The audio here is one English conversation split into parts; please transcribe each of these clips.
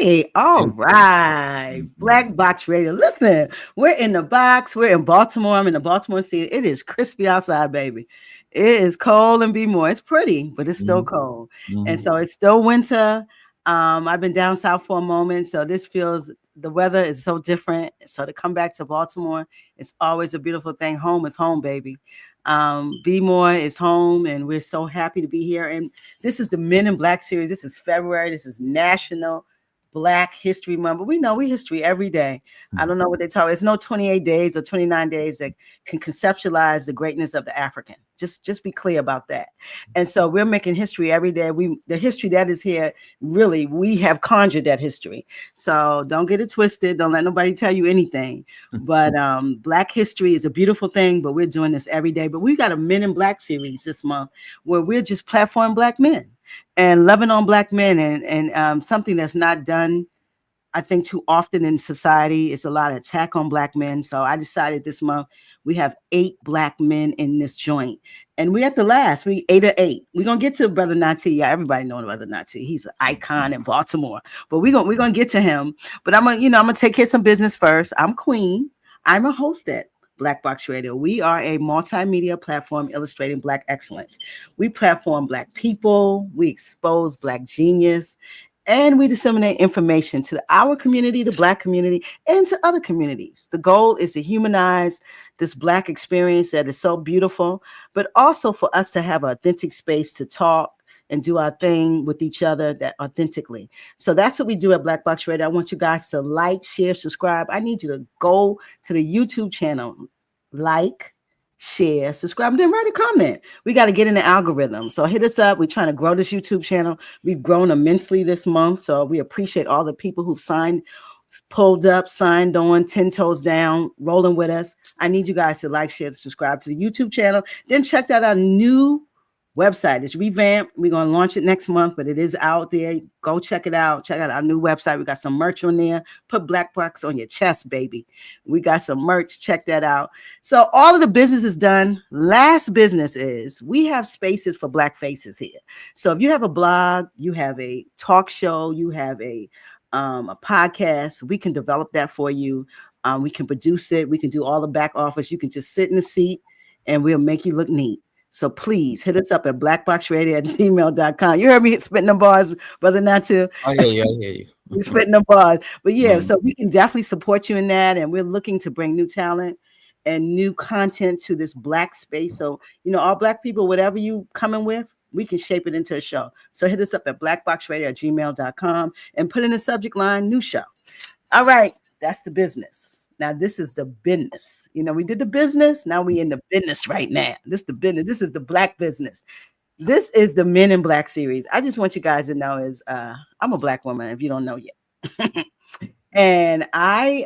Hey, all right. Black Box Radio. Listen, we're in the box. We're in Baltimore. I'm in the Baltimore city. It is crispy outside, baby. It is cold and be more. It's pretty, but it's still cold. And so it's still winter. I've been down south for a moment. So this feels the weather is so different. So to come back to Baltimore, it's always a beautiful thing. Home is home, baby. Be more is home, and we're so happy to be here. And this is the Men in Black series. This is February. This is National Black History Month, but we know we history every day. I don't know what they talk. It's no 28 days or 29 days that can conceptualize the greatness of the African. Just be clear about that. And so we're making history every day. The history that is here, really, we have conjured that history. So don't get it twisted. Don't let nobody tell you anything. But Black history is a beautiful thing, but we're doing this every day. But we got a Men in Black series this month where we're just platform Black men and loving on Black men, and something that's not done, I think, too often in society. It's a lot of attack on Black men. So I decided this month we have 8 Black men in this joint, and we're at the last. We 8 of 8. We're gonna get to Brother Nati. Yeah, everybody knows Brother Nati. He's an icon in Baltimore, but we're gonna get to him. But I'm gonna take care of some business first. I'm Queen. I'm a host at Black Box Radio. We are a multimedia platform illustrating Black excellence. We platform Black people, we expose Black genius, and we disseminate information to our community, the Black community, and to other communities. The goal is to humanize this Black experience that is so beautiful, but also for us to have an authentic space to talk and do our thing with each other that authentically. So that's what we do at Black Box Radio. I want you guys to like, share, subscribe. I need you to go to the YouTube channel, like, share, subscribe, and then write a comment. We got to get in the algorithm. So hit us up. We're trying to grow this YouTube channel. We've grown immensely this month. So we appreciate all the people who've pulled up, signed on, 10 toes down, rolling with us. I need you guys to like, share, subscribe to the YouTube channel. Then check out our new website. It's revamped. We're going to launch it next month, but it is out there. Go check it out. Check out our new website. We got some merch on there. Put Black Box on your chest, baby. We got some merch. Check that out. So all of the business is done. Last business is we have spaces for Black faces here. So if you have a blog, you have a talk show, you have a podcast, we can develop that for you. We can produce it. We can do all the back office. You can just sit in the seat and we'll make you look neat. So please hit us up at blackboxradio@gmail.com. You heard me spitting the bars, Brother Natu. I hear you. We spitting the bars. But yeah, so we can definitely support you in that. And we're looking to bring new talent and new content to this Black space. So, all Black people, whatever you coming with, we can shape it into a show. So hit us up at blackboxradio@gmail.com and put in the subject line, new show. All right, that's the business. Now, this is the business. We did the business. Now we in the business right now. This is the business. This is the Black business. This is the Men in Black series. I just want you guys to know is I'm a Black woman, if you don't know yet. And I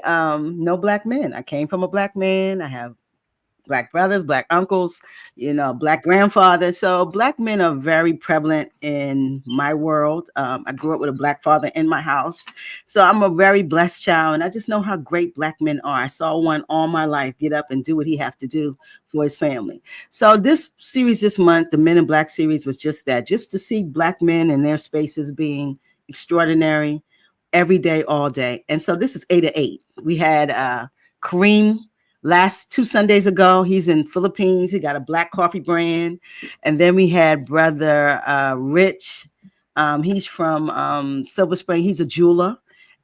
know Black men. I came from a Black man. I have Black brothers, Black uncles, Black grandfathers. So Black men are very prevalent in my world. I grew up with a Black father in my house. So I'm a very blessed child. And I just know how great Black men are. I saw one all my life get up and do what he have to do for his family. So this series this month, the Men in Black series, was just that, just to see Black men and their spaces being extraordinary every day, all day. And so this is 8 of 8. We had Kareem last 2 Sundays ago. He's in Philippines. He got a Black coffee brand. And then we had Brother Rich. He's from Silver Spring. He's a jeweler.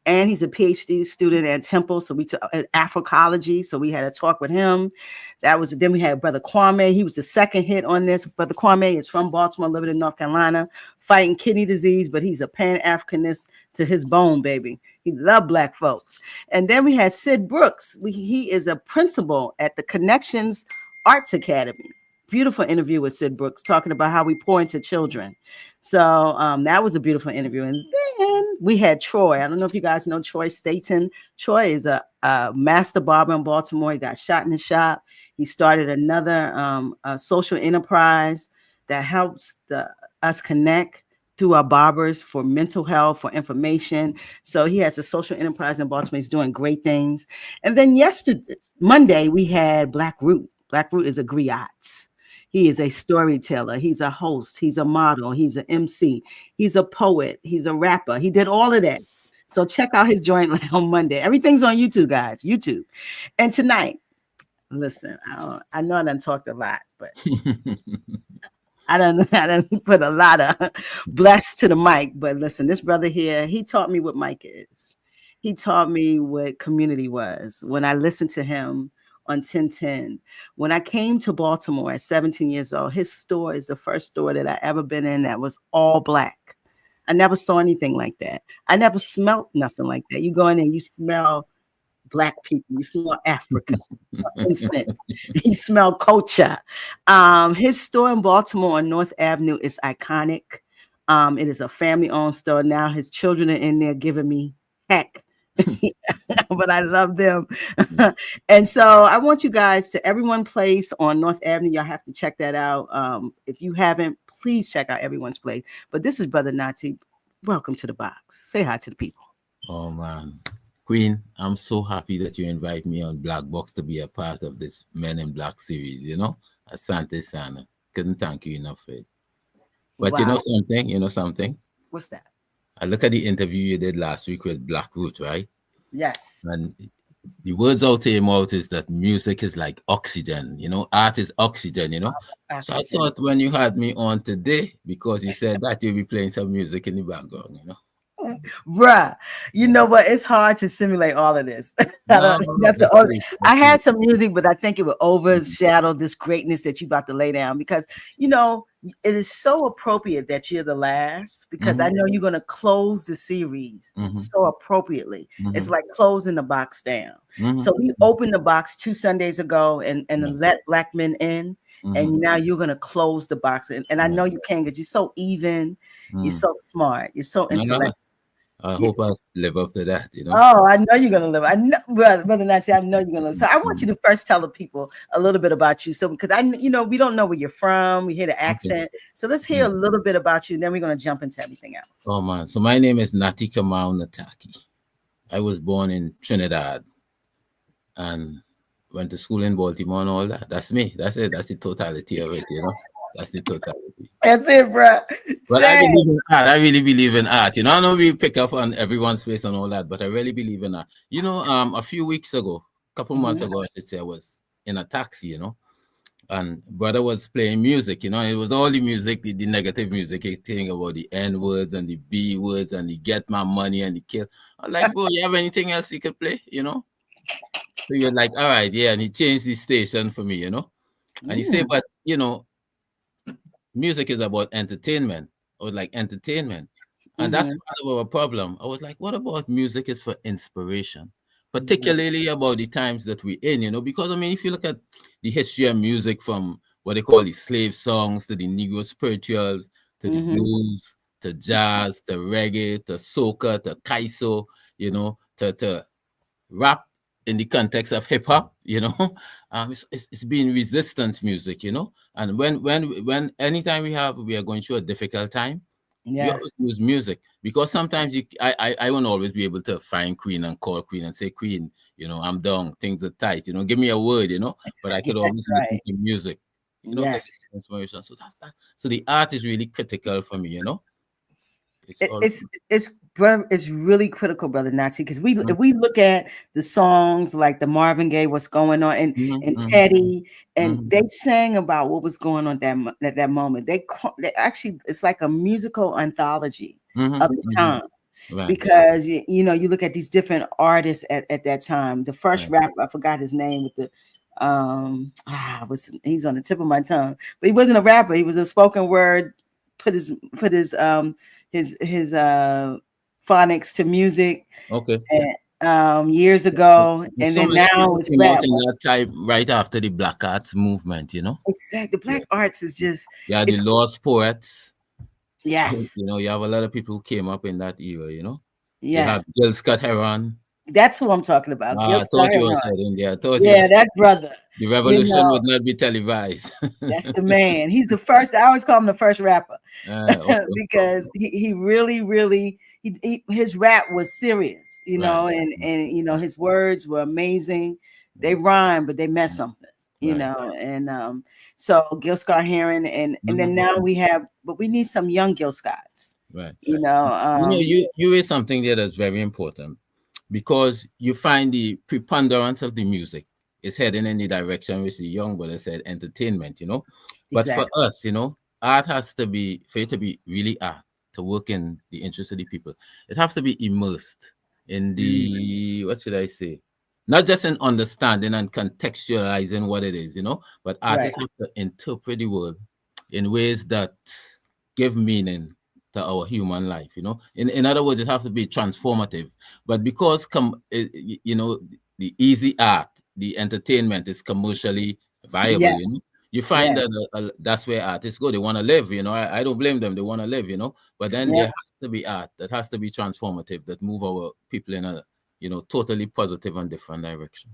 And he's a PhD student at Temple. So we took Afroecology. So we had a talk with him. Then we had Brother Kwame. He was the second hit on this. Brother Kwame is from Baltimore, living in North Carolina, fighting kidney disease, but he's a Pan-Africanist to his bone, baby. He loved Black folks. And then we had Sid Brooks. He is a principal at the Connections Arts Academy. Beautiful interview with Sid Brooks, talking about how we pour into children. So that was a beautiful interview. And then we had Troy. I don't know if you guys know Troy Staten. Troy is a master barber in Baltimore. He got shot in the shop. He started another social enterprise that helps us connect through our barbers for mental health, for information. So he has a social enterprise in Baltimore. He's doing great things. And then Monday, we had Black Root. Black Root is a griot. He is a storyteller. He's a host. He's a model. He's an MC. He's a poet. He's a rapper. He did all of that. So check out his joint on Monday. Everything's on YouTube, guys. YouTube. And tonight, listen, I know I done talked a lot, but I don't put a lot of bless to the mic. But listen, this brother here, he taught me what mic is. He taught me what community was when I listened to him on 1010. When I came to Baltimore at 17 years old, his store is the first store that I ever been in that was all black. I never saw anything like that. I never smelt nothing like that. You go in and you smell black people, you smell Africa, instance. He smelled culture. His store in Baltimore on North Avenue is iconic. It is a family-owned store. Now his children are in there giving me heck. But I love them. And so I want you guys to Everyone Place on North Avenue. Y'all have to check that out. If you haven't, please check out Everyone's Place. But this is Brother Nati. Welcome to the box. Say hi to the people. Oh man, Queen, I'm so happy that you invite me on Black Box to be a part of this Men in Black series. Asante Sana. Couldn't thank you enough for it. But Wow. you know something? You know something? What's that? I look at the interview you did last week with Black Root, right? Yes. And the words out of your mouth is that music is like oxygen. Art is oxygen. So I Oxygen. thought when you had me on today, because you said that you'll be playing some music in the background. Bruh, you Yeah. know what? It's hard to simulate all of this. No, That's the it's only. true. I It's true. had some music, but I think it would overshadow this greatness that you about to lay down because it is so appropriate that you're the last because I Mhm, know you're going to close the series mhm, so appropriately. It's mhm, like closing the box down. mhm, So we opened the box 2 Sundays ago and right, let black men in, and mhm, now you're going to close the box. And I right, know you can because you're so even, you're mm. so smart, you're so No, no, intellectual. I hope I live up to that. Oh, I know you're gonna live. I know, brother Nancy. I know you're gonna live. So I want you Mhm. to first tell the people a little bit about you. So because we don't know where you're from. We hear the Okay. accent. So let's hear Mm. a little bit about you. Then we're gonna jump into everything else. Oh man. So my name is Nati Kamau-Nataki. I was born in Trinidad and went to school in Baltimore and all that. That's me. That's it. That's the totality of it. That's the totality. That's it, bro. But I Say, believe in art. I really believe in art. I know we pick up on everyone's face and all that, but I really believe in art. A few weeks ago, couple months Mhm, ago, I should say, I was in a taxi, and brother was playing music. It was all the music, the negative music, thing about the N words and the B words and the get my money and the kill. I'm like, bro, you have anything else you could play? So you're like, all right, yeah, and he changed the station for me. And he said, mm, but music is about entertainment or like entertainment. And that's mhm, part of our problem. I was like, what about music is for inspiration? mhm, Particularly about the times that we're in, because I mean, if you look at the history of music from what they call the slave songs to the Negro spirituals to the mhm. blues to jazz to reggae to soca to kaiso, to rap in the context of hip hop, it's been resistance music. And when anytime we are going through a difficult time, we always Yes. use music because sometimes I won't always be able to find Queen and call Queen and say, Queen, I'm down, things are tight, give me a word, but I could always listen Right. to music, for Yes. inspiration. So that's that. So the art is really critical for me. It's It- all. it's it's really critical, brother Nazi, because Mm, if we look at the songs like the Marvin Gaye, "What's Going On," mhm, and mhm, Teddy, and mhm, they sang about what was going on at that moment. They actually it's like a musical anthology of mhm, the mhm. time Right, because you look at these different artists at that time. The first right. rapper, I forgot his name with the he's on the tip of my tongue, but he wasn't a rapper. He was a spoken word. Put his phonics to music Okay. and, years ago, and So then many now people it's came out rap. in that time right after the Black Arts movement. Exactly, the Yeah. black arts is just Yeah, the it's lost poets. yes, You have a lot of people who came up in that era. You have yes. Gil Scott Heron. That's who I'm talking about. Gil I thought Scott you was Heron. heading there. I thought you Yeah, was that brother. the You revolution know, would not be televised. that's the man. He's the first. I always call him the first rapper Okay, because he really, really his rap was serious, right, and his words were amazing. They right, rhyme, but they meant something, right. and so Gil Scott Heron, and then Mhm, now we need some young Gil Scotts. right. You know, You raise something there that's very important, because you find the preponderance of the music is heading in the direction which the young brother said, entertainment, But for exactly. us, art has to be, for it to be really art, to work in the interest of the people, it has to be immersed in Mm, the, what should I say? Not just in understanding and contextualizing what it is, but right. artists have to interpret the world in ways that give meaning to our human life. In other words, it has to be transformative. But because the easy art, the entertainment is commercially viable, Yeah. you find Yeah. that that's where artists go. They want to live. I don't blame them. They want to live. But then Yeah. there has to be art that has to be transformative, that move our people in a totally positive and different direction.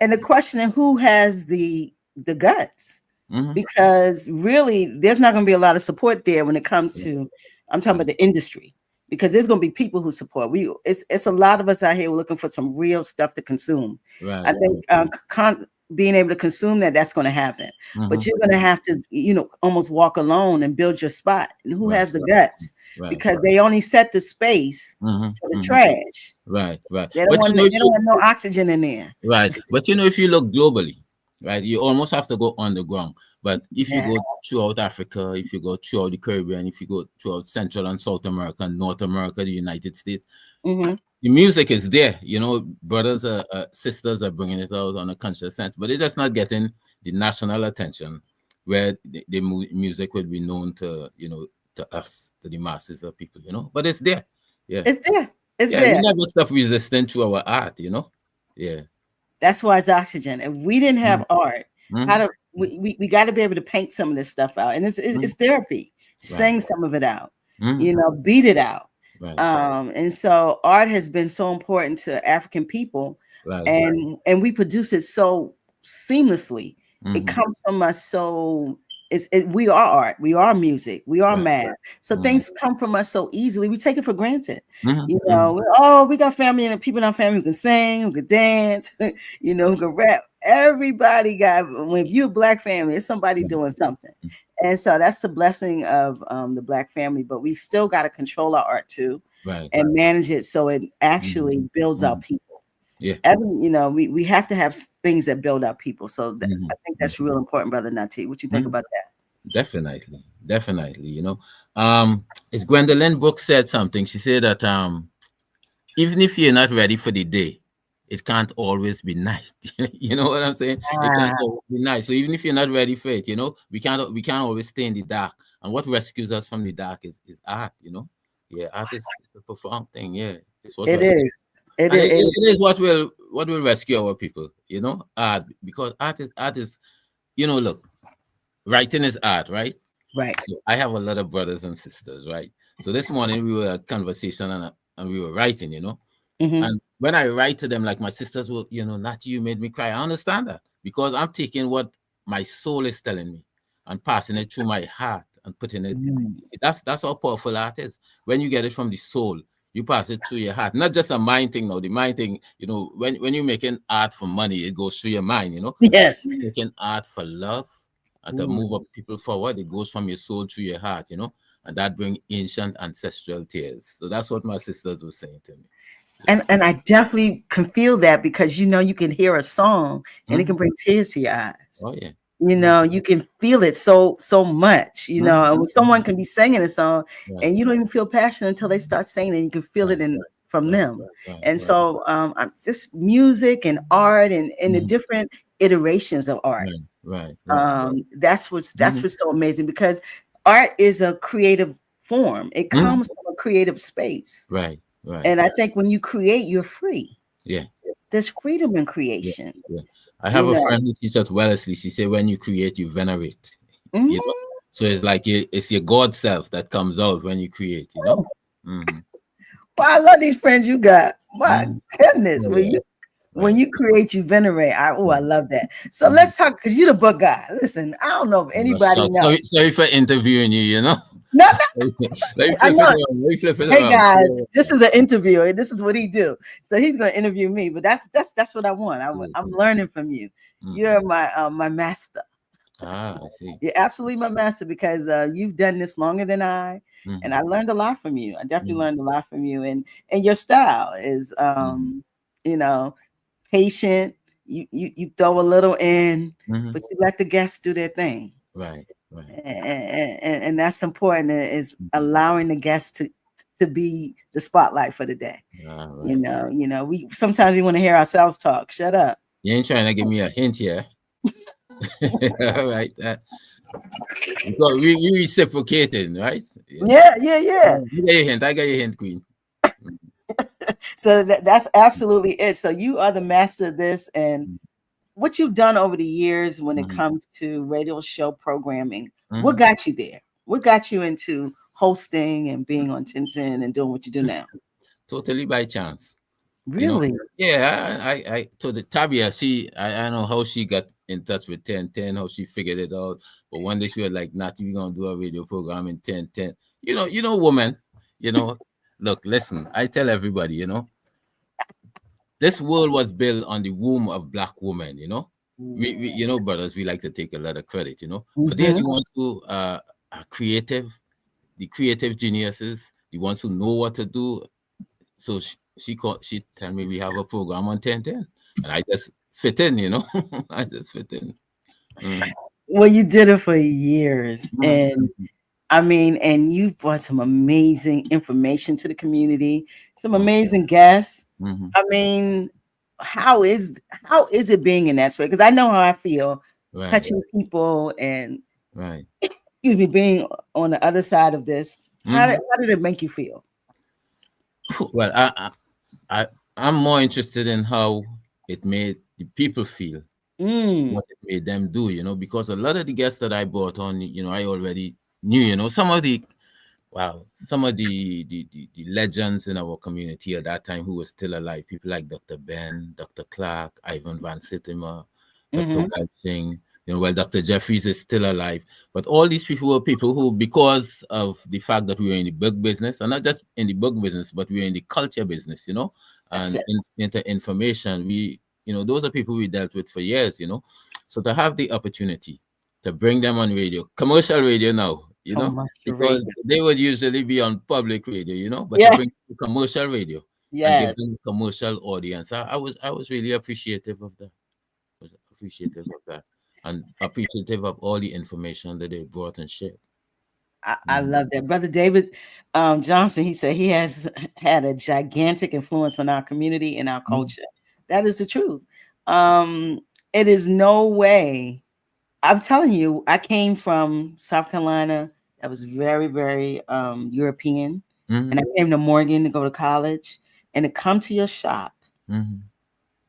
And the question is, who has the guts? Mm-hmm. Because really, there's not going to be a lot of support there when it comes Right, to. I'm talking about the industry, because there's going to be people who support. It's a lot of us out here looking for some real stuff to consume. right, I think being able to consume that's going to happen, mm-hmm. but you're going to have to, almost walk alone and build your spot. And who Right, has the guts? right, Because they only set the space for the mm-hmm. trash. Right, right. They don't But want. if They don't you want no oxygen in there. right, but if you look globally, right, you almost have to go on the ground. But if you Yeah. go throughout Africa, if you go throughout the Caribbean, if you go throughout Central and South America, North America, the United States, Mm-hmm. the music is there. Brothers, sisters are bringing it out on a conscious sense, but it's just not getting the national attention where the music will be known to, to us, to the masses of people. But it's there. Yeah. It's there. It's Yeah, we there. never stop resisting to our art. Yeah. That's why it's oxygen. If we didn't have art, how Mm-hmm. to we got to be able to paint some of this stuff out, and it's therapy. Right. Sing some of it out, Mm-hmm. beat it out. Right. And so art has been so important to African people, Right. and we produce it so seamlessly. It Mm-hmm. comes from us so. We are art, we are music, we are Right. math. So Mm-hmm. things come from us so easily. We take it for granted. Mm-hmm. We got family and people in our family who can sing, who can dance, who can rap. Everybody got, when you're a Black family, it's somebody doing something. And so that's the blessing of the Black family. But we still got to control our art too, Right. and manage it so it actually builds our people. Yeah. We have to have things that build our people. So I think that's real important, Brother Nati. What you think about that? Definitely. It's Gwendolyn Brooks said something. She said that even if you're not ready for the day, it can't always be night. You know what I'm saying? It can't always be night. So even if you're not ready for it, we can't always stay in the dark. And what rescues us from the dark is art. Yeah, art is a profound thing. Yeah, it's what It rescues. is. It And is. it is what will rescue our people. Art, because art is. Look, writing is art, right? Right. So I have a lot of brothers and sisters, right? So this morning we were at conversation, and we were writing. Mm-hmm. And when I write to them, like my sisters will, Nati, you made me cry. I understand that, because I'm taking what my soul is telling me and passing it through my heart and putting it. That's how powerful art is. When you get it from the soul, you pass it through your heart. Not just a mind thing. Now, the mind thing, when you're making art for money, it goes through your mind. Yes. You're making art for love and to move up people forward, it goes from your soul to your heart, and that brings ancient ancestral tears. So that's what my sisters were saying to me. And I definitely can feel that, because you can hear a song and it can Mhm. bring tears to your eyes. Oh yeah. You can feel it so much, Mhm. and when someone can be singing a song Right. and you don't even feel passionate until they start singing, and you can feel Right. it from Right. them. Right. And Right. so I'm just music and art and the Mhm. different iterations of art. Right. Right. Right. That's what's Mhm. so amazing, because art is a creative form. It Mhm. comes from a creative space. Right. Right. And I think when you create, you're free. Yeah. There's freedom in Yeah. creation. Yeah. I have You a know. friend who teaches at Wellesley. She said, when you create, you venerate. You know. Mhm. So it's like it's your God self that comes out when you create. Mm-hmm. Well, I love these friends you got. My Mm-hmm. goodness, Oh, when yeah. you when Right. you create, you venerate. I Right. love that. So Mhm. let's talk, because you're the book guy. Listen, I don't know if anybody So, knows. sorry for interviewing you. No, no, Let me I flip it know. around. Let me flip it Hey around. guys, Yeah. this is an interview, and this is what he do. So he's going to interview me, but that's what I want. I'm learning from you. Mhm. You're my master. Ah, I see. You're absolutely my master because you've done this longer than I, and I Mm-hmm. learned a lot from you. I definitely Mm-hmm. learned a lot from you, and your style is, you know, patient. You throw a little in, Mm-hmm. but you let the guests do their thing, Right, right. and that's important. Is Mm-hmm. allowing the guests to be the spotlight for the day. Ah, right. We sometimes we want to hear ourselves talk. Shut up. You ain't trying to give me a hint here. All right. Because we reciprocating, right? Yeah. Yeah, yeah, yeah. I got your hint. I got your hint, Queen. So that's absolutely it. So you are the master of this, and what you've done over the years when it Mm-hmm. comes to radio show programming. What Mm-hmm. got you there? What got you into hosting and being on Tintin and doing what you do now? Totally by chance. You know, Really? yeah, I to the Tabia, I know how she got in touch with 1010, how she figured it out. But one day she was like, Nati, we're gonna do a radio program in 1010. Woman, you know, look, listen, I tell everybody, this world was built on the womb of black women, brothers, we like to take a lot of credit, but they're Mm-hmm. the ones who are creative, the creative geniuses, the ones who know what to do. So she tell me we have a program on 1010, and I just fit in, I just fit in. Mm. Well, you did it for years, and Mhm. I mean, and you brought some amazing information to the community, some Mm. amazing guests. Mhm. I mean, how is it being in that way? Because I know how I feel Right, touching people and, right. excuse me, being on the other side of this. How did, Mhm. how did it make you feel? Well, I I'm more interested in how it made the people feel, Mm, what it made them do, because a lot of the guests that I brought on, I already knew, some of the legends in our community at that time who were still alive, people like Dr. Ben, Dr. Clark, Ivan Van Sittimer, Dr. mm-hmm. Welching, Dr. Jeffries is still alive. But all these people were people who, because of the fact that we were in the book business, and not just in the book business, but we were in the culture business, That's and it. into information, those are people we dealt with for years, So to have the opportunity to bring them on radio, commercial radio now, Commercial because radio. they would usually be on public radio, but to Yeah. bring commercial radio and give Yes. them commercial audience, I was really appreciative of that. Was appreciative of that, and appreciative of all the information that they brought and shared. I love that. Brother David Johnson, he said he has had a gigantic influence on our community and our Mhm. culture. That is the truth. Um, it is no way. I'm telling you, I came from South Carolina that was very, very European. And I Mhm. came to Morgan to go to college and to come to your shop Mhm.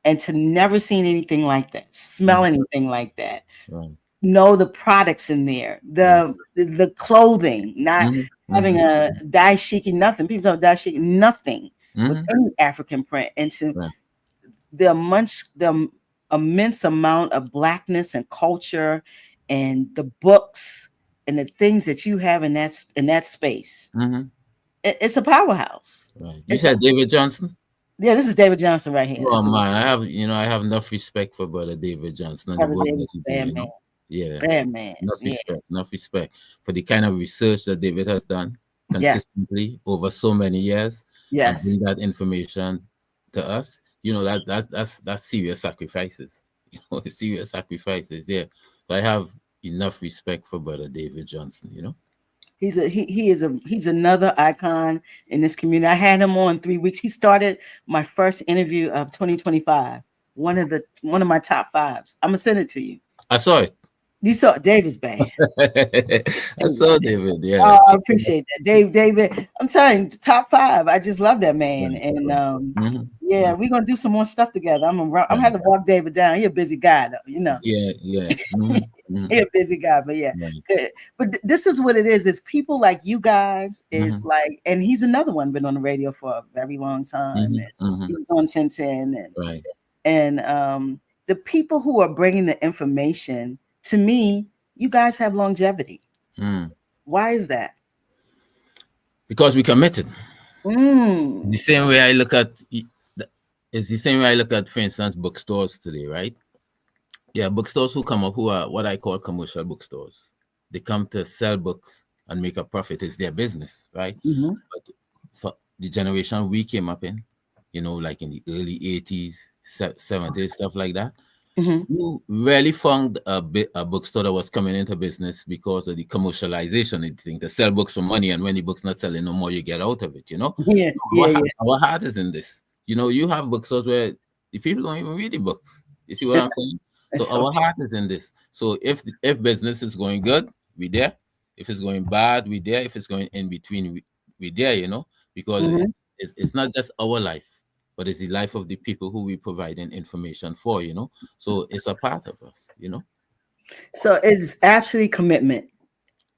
and to never seen anything like that, smell Mhm. anything like that, Right. know the products in there, Right. the clothing, not Mhm. having Mhm. a dashiki, nothing. People talk dashiki, nothing with Mhm. any African print, and to Right. the immense amount of blackness and culture, and the books and the things that you have in that space. Mhm. It's a powerhouse. Right. You It's a said David Johnson? Yeah. This is David Johnson right here. Oh This is man, I have enough respect for brother David Johnson and the Brother work David, that he do. bad man, Yeah. bad man. Yeah. Enough respect for the kind of research that David has done Yes. consistently over so many years and Yes. bring that information to us. That's serious sacrifices. Serious sacrifices. Yeah. So I have enough respect for brother David Johnson. He's another icon in this community. I had him on 3 weeks. He started my first interview of 2025. One of my top fives. I'm gonna send it to you. I saw it. You saw David's bad. I saw David. Yeah. Oh, I appreciate that, David. I'm telling you, top five. I just love that man, Right, and right. Mm-hmm. yeah, we're gonna do some more stuff together. I'm gonna have to walk David down. He a busy guy, though. Yeah, yeah. Mm-hmm. He Mm-hmm. a busy guy, but yeah, Right. good. But this is what it is. Is people like you guys is Mm-hmm. like, and he's another one been on the radio for a very long time, Mm-hmm. and Mm-hmm. he was on 1010, and Right. and um, the people who are bringing the information to me, you guys have longevity. Mm. Why is that? Because we committed. The Mm, same way I look at it's the same way I look at, for instance, bookstores today, right? Yeah, bookstores who come up who are what I call commercial bookstores. They come to sell books and make a profit. It's their business, right? Mm-hmm. But for the generation we came up in, like in the early 80s, 70s, stuff like that, Mm-hmm. you rarely found a bookstore that was coming into business because of the commercialization. They think to sell books for money, and when the book's not selling no more, you get out of it. Yeah, Our, yeah, heart- yeah. our heart is in this. You have bookstores where the people don't even read the books. You see what I'm saying? So That's so our true. heart is in this. So if business is going good, we there. If it's going bad, we there. If it's going in between, we there. Because Mm-hmm. it's not just our life, but it's the life of the people who we providing information for. So it's a part of us. So it's absolutely commitment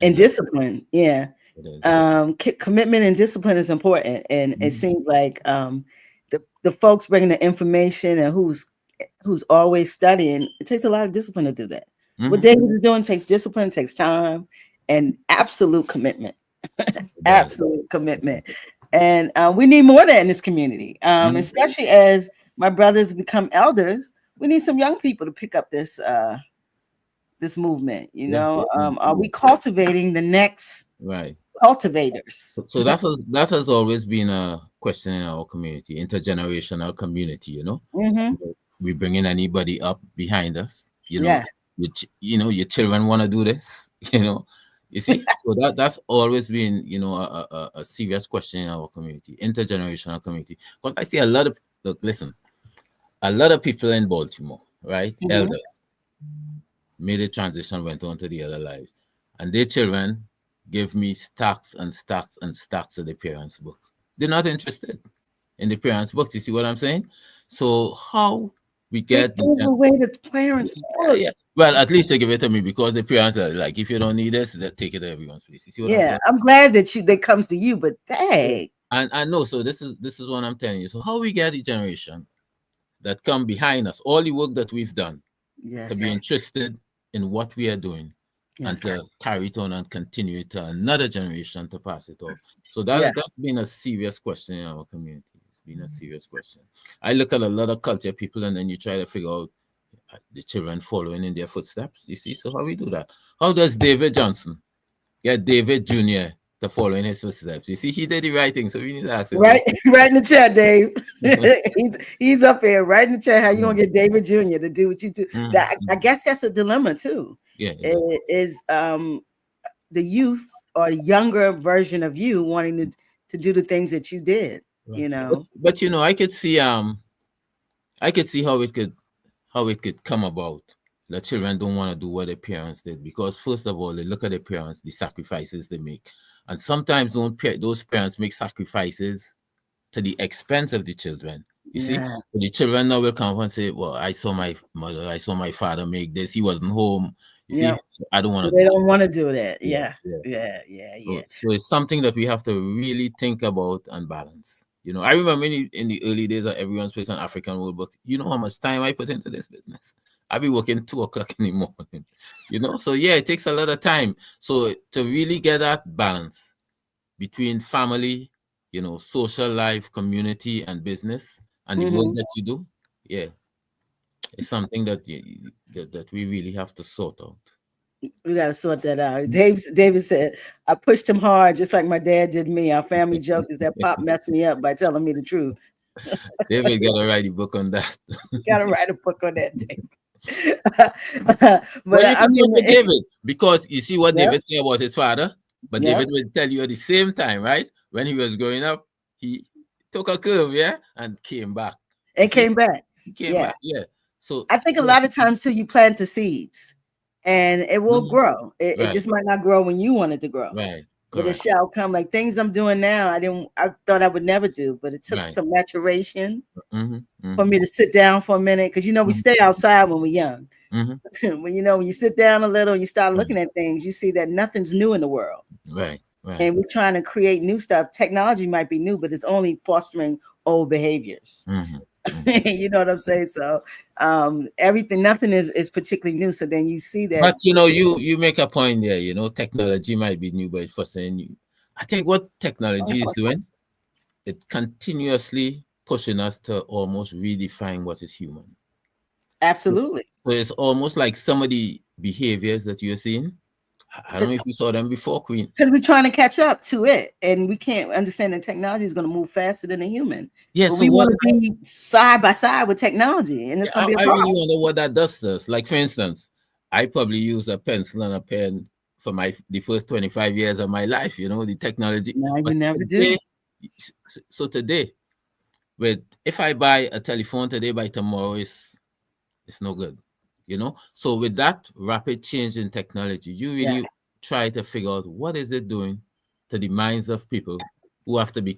and Exactly. discipline. Yeah. It is. Commitment and discipline is important, and it Mhm. seems like the folks bringing the information and who's always studying. It takes a lot of discipline to do that. What Mhm. David is doing takes discipline, takes time, and absolute commitment. It does. Absolute commitment, and we need more of that in this community, Mhm. especially as my brothers become elders. We need some young people to pick up this movement. Yeah. Are we cultivating the next Right. cultivators? So that has always been a question in our community, intergenerational community. Hmm. We bringing anybody up behind us. Yes. Your children want to do this. You know, you see. So that's always been a serious question in our community, intergenerational community. Because I see a lot of look, listen, a lot of people in Baltimore, right, Hmm. elders made a transition, went on to the other lives, and their children give me stacks and stacks and stacks of the parents' books. They're not interested in the parents' books. You see what I'm saying? So how we They get the gave away the parents' yeah, book. yeah. Well, at least they give it to me because the parents are like, if you don't need this, they take it to everyone's place. You see what I'm Yeah, saying? I'm glad that comes to you, but Yeah. dang. And I know. So this is what I'm telling you. So how we get the generation that come behind us, all the work that we've done, to be Yes. interested in what we are doing and Yes. to carry it on and continue it to another generation to pass it off. So Yeah. that's been a serious question in our community. It's been a serious question. I look at a lot of culture people and then you try to figure out the children following in their footsteps. You see, so how we do that? How does David Johnson get David Jr. to follow in his footsteps? You see, he did the right thing, so we need to ask him. Right, right in the chat, Dave. He's up here. Right in the chat. How you gonna get David Jr. to do what you do? That I Mhm. guess that's a dilemma too. Yeah, exactly. It is the youth or the younger version of you wanting to do the things that you did. Right. You But know. but I could see how it could come about. The children don't want to do what their parents did because first of all, they look at their parents, the sacrifices they make, and sometimes those parents make sacrifices to the expense of the children. You see, Yeah. so the children now will come and say, "Well, I saw my mother, I saw my father make this. He wasn't home. You Yeah. see, so I don't So want to they do don't it." want to do that. Yeah, Yes. yeah. Yeah. Yeah. Yeah. So it's something that we have to really think about and balance. I remember in the early days of everyone's place on African World Book, you know how much time I put into this business. I be working 2 o'clock in the morning. So yeah, it takes a lot of time. So to really get that balance between family, social life, community, and business, and the work Hmm. that you do, yeah, it's something that we really have to sort out. We got to sort that out. David said, I pushed him hard just like my dad did me. Our family joke is that Pop messed me up by telling me the truth. David got to write a book on that. You got to write a book on that, Dave. But Well, you I can talk mean, to David because you see what yep, David said about his father, but yep. David will tell you at the same time, right? When he was growing up, he took a curve, yeah, and came back. You It see, came back. he came Yeah. back, yeah. So, I think a yeah. lot of times too, you plant the seeds and it will Mhm. grow. It Right, just might not grow when you want it to grow, right, but it correct, shall come. Like things I'm doing now, I thought I would never do, but it took right. some maturation Mm-hmm, for mm-hmm, me to sit down for a minute. Cause we mm-hmm, stay outside when we're young. mm-hmm, When you sit down a little and you start right, looking at things, you see that nothing's new in the world. right, right. And we're trying to create new stuff. Technology might be new, but it's only fostering old behaviors. Mm-hmm, mm-hmm. You know what I'm saying? So everything, nothing is particularly new. So then you see that. But you make a point there. Technology might be new, but for saying new, I think what technology is doing, it continuously pushing us to almost redefine what is human. Absolutely. So it's almost like some of the behaviors that you're seeing. I don't know if you saw them before, Queen. Because we're trying to catch up to it, and we can't understand that technology is going to move faster than a human. Yeah. But So we what? want to be side by side with technology, and it's Yeah, going to be a I really problem. wonder what that does to us. Like for instance, I probably use a pencil and a pen for the first 25 years of my life. The technology. No, But you never do. today, so today, with if I buy a telephone today, by tomorrow it's no good. So with that rapid change in technology, you Yeah, really try to figure out what is it doing to the minds of people who have to be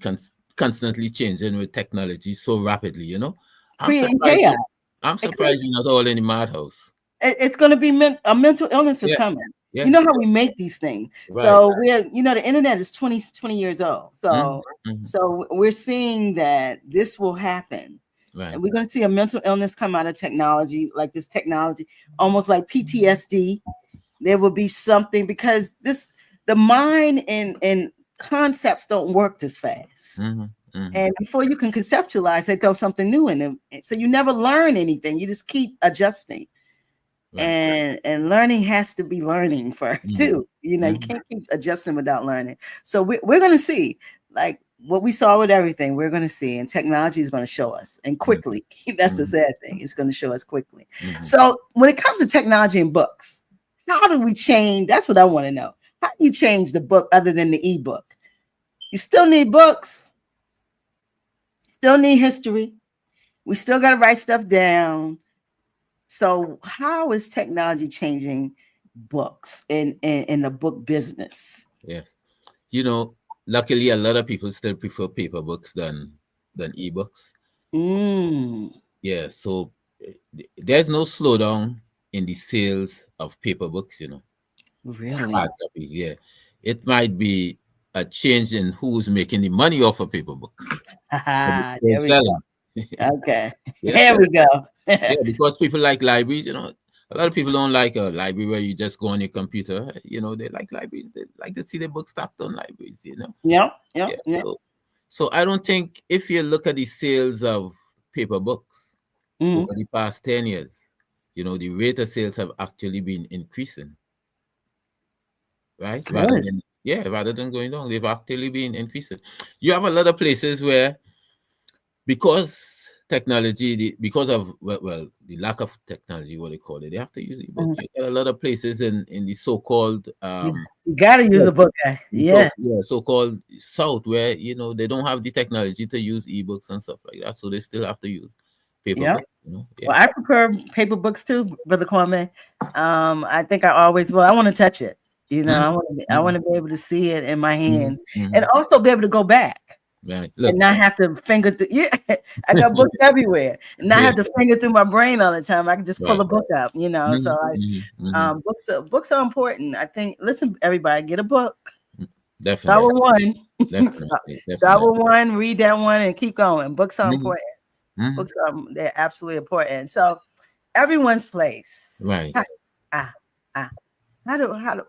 constantly changing with technology so rapidly. I'm creating surprised. chaos. I'm surprised you're not all in the madhouse. It's going to be a mental illness is Yeah, coming. You yes, know how we yes, make these things. right. So the internet is 20 years old. Mhm, So mhm, so we're seeing that this will happen. right. And we're going to see a mental illness come out of technology, like this technology, almost like PTSD. There will be something because the mind and concepts don't work this fast. Mhm, mhm, And before you can conceptualize, they throw something new in them. So you never learn anything. You just keep adjusting, right. and learning has to be learning for Mhm, too. You mhm, can't keep adjusting without learning. So we're going to see, like what we saw with everything, we're going to see, and technology is going to show us, and mhm, quickly. That's the mhm, sad thing, it's going to show us quickly. mhm. So when it comes to technology and books, how do we change? That's what I want to know. How do you change the book other than the ebook? You still need books, still need history, we still got to write stuff down. So, how is technology changing books in the book business? Yes. You know, Luckily, a lot of people still prefer paper books than ebooks. Mm, Yeah. So there's no slowdown in the sales of paper books. Hard really? copies. Yeah. It might be a change in who's making the money off of paper books. But it's still There we selling. go. Okay. Yes, There we go. yeah, because people like libraries. A lot of people don't like a library where you just go on your computer. They like libraries. They like to see the book stocked on libraries. Yep, yep, Yeah. yep. So I don't think if you look at the sales of paper books over Mm, the past 10 years, the rate of sales have actually been increasing, right? good. Rather than going down, they've actually been increasing. You have a lot of places where because because of the lack of technology, what they call it, they have to use ebooks. Mhm. You got a lot of places in the so-called You got to use yeah, a book. Yeah. so-called south where they don't have the technology to use ebooks and stuff like that, so they still have to use paper Yep. books. Yeah. Well, I prefer paper books too, Brother Kwame. I think I always will. I want to touch it. Mhm, I mhm, want to be able to see it in my mhm, hands, and mhm. also be able to go back Right. and Look. not have to finger through. Yeah, I got books everywhere, and not Yeah. have to finger through my brain all the time. I can just pull Right. a book up. So Mhm, mhm, mhm. books are important. I think. Listen, everybody, get a book. Start Definitely. with one. Definitely. Start Definitely. with one. Read that one and keep going. Books are Mhm, important. mhm. Books are they're absolutely important. So everyone's place. Right. Ah, ah. How do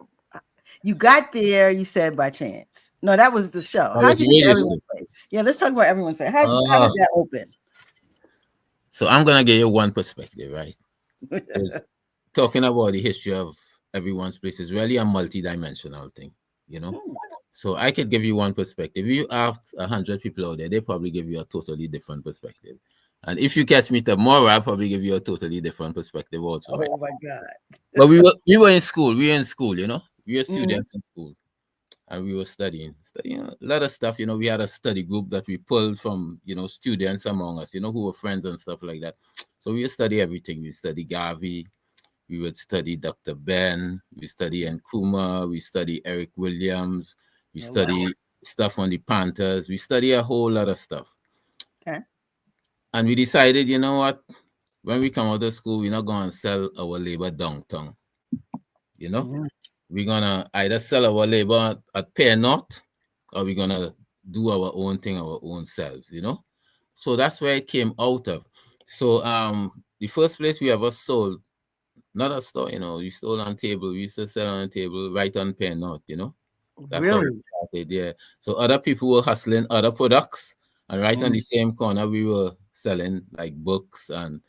you got there? You said by chance. No, that was the show. That How'd was you the get to radio everyone's show. place? Yeah, let's talk about everyone's place. How uh did that open? so I'm gonna give you one perspective, right? Is talking about the history of everyone's place is really a multi-dimensional thing, you know. Hmm, So I could give you one perspective. If you ask 100 people out there, they probably give you a totally different perspective. And if you catch me tomorrow, I'll probably give you a totally different perspective also, right? oh my God. But we were in school. We were in school, We were Mhm. students in school, and we were studying a lot of stuff. We had a study group that we pulled from students among us, who were friends and stuff like that. So we would study everything. We study Garvey, we would study Dr. Ben, we study Nkrumah, we study Eric Williams, we Oh, wow. study stuff on the Panthers, we study a whole lot of stuff. Okay. And we decided, you know what? When we come out of school, we're not going to sell our labor downtown. You know, Mhm. we're going to either sell our labor at Pair North or we're going to do our own thing, our own selves. So that's where it came out of. So the first place we ever sold, not a store, we sold on table. We used to sell on a table right on Pair North. That's how we Really? started, yeah. So other people were hustling other products, and right on Mm. the same corner, we were selling like books and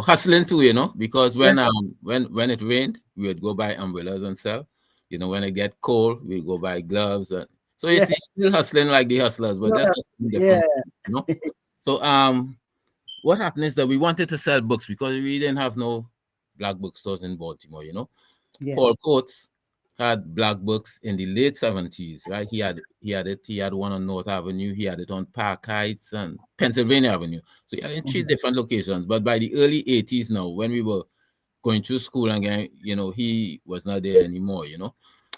hustling too, because Yeah. when it rained, we would go buy umbrellas and sell. When it get cold, we go buy gloves. So Yeah. it's still hustling like the hustlers, but just hustling Yeah. different, you know. So what happened is that we wanted to sell books because we didn't have no black bookstores in Baltimore, Yeah. Paul Coates had black books in the late 70s, right? He had one on North Avenue, he had it on Park Heights and Pennsylvania Avenue. So he had in three Mhm. different locations. But by the early 80s now, when we were going through school again, he was not there anymore.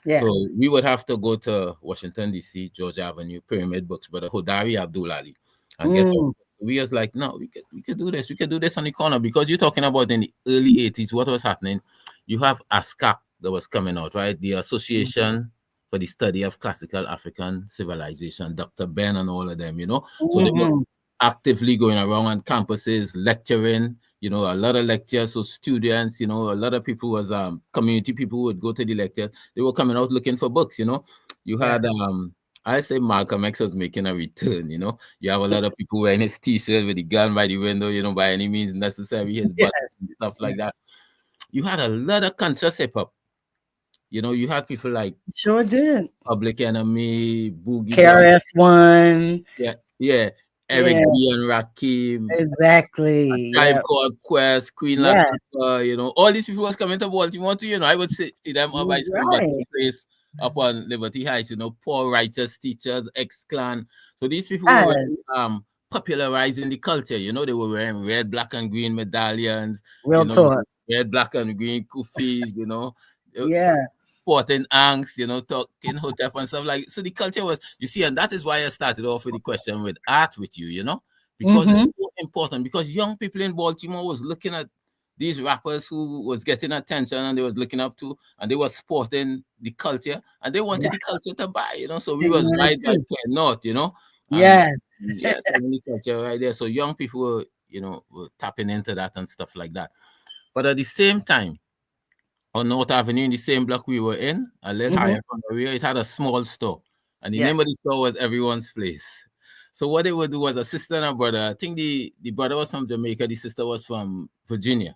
Yeah. So we would have to go to Washington, D.C., Georgia Avenue, Pyramid Books, Brother Hodari Abdul Ali, and get our. Mm. We was like, no, we could do this. We could do this on the corner because you're talking about in the early 80s, what was happening? You have ASCAP that was coming out, right? The Association for the Study of Classical African Civilization, Dr. Ben and all of them. So they were Mhm. actively going around on campuses, lecturing, a lot of lectures. So students, a lot of people was community people would go to the lectures. They were coming out looking for books. You Yeah. had I say Malcolm X was making a return. You have a lot of people wearing his t-shirt with the gun by the window, by any means necessary, his Yes. buttons and stuff like that. Yes. You had a lot of conscious hip hop. You had people like Sure did. Public Enemy, Boogie Down, KRS-One. yeah, yeah, Yeah. Eric B and Rakim, Exactly. Tribe Yeah. Called Quest, Queen Yes. Latifah, all these people was coming to Baltimore too, I would see them up by Springwater Right. Place up on Liberty Heights, poor righteous teachers, ex-clan. So these people were Yes. really, popularizing the culture, they were wearing red, black, and green medallions, Real talk. red, black, and green kufis, Yeah. sporting angst, talking hotep and stuff like. So the culture was, you see, and that is why I started off with the question with art with you, because it's Mm-hmm. so important. Because young people in Baltimore was looking at these rappers who was getting attention and they was looking up to, and they were sporting the culture, and they wanted Yeah. the culture to buy. So we They was wanted right by to. Point North, and Yes. yes, so many culture right there. So young people were tapping into that and stuff like that. But at the same time, on North Avenue in the same block we were in, a little Mm-hmm. higher from the rear, it had a small store. And the Yes. name of the store was Everyone's Place. So what they would do was a sister and a brother. I think the brother was from Jamaica, the sister was from Virginia.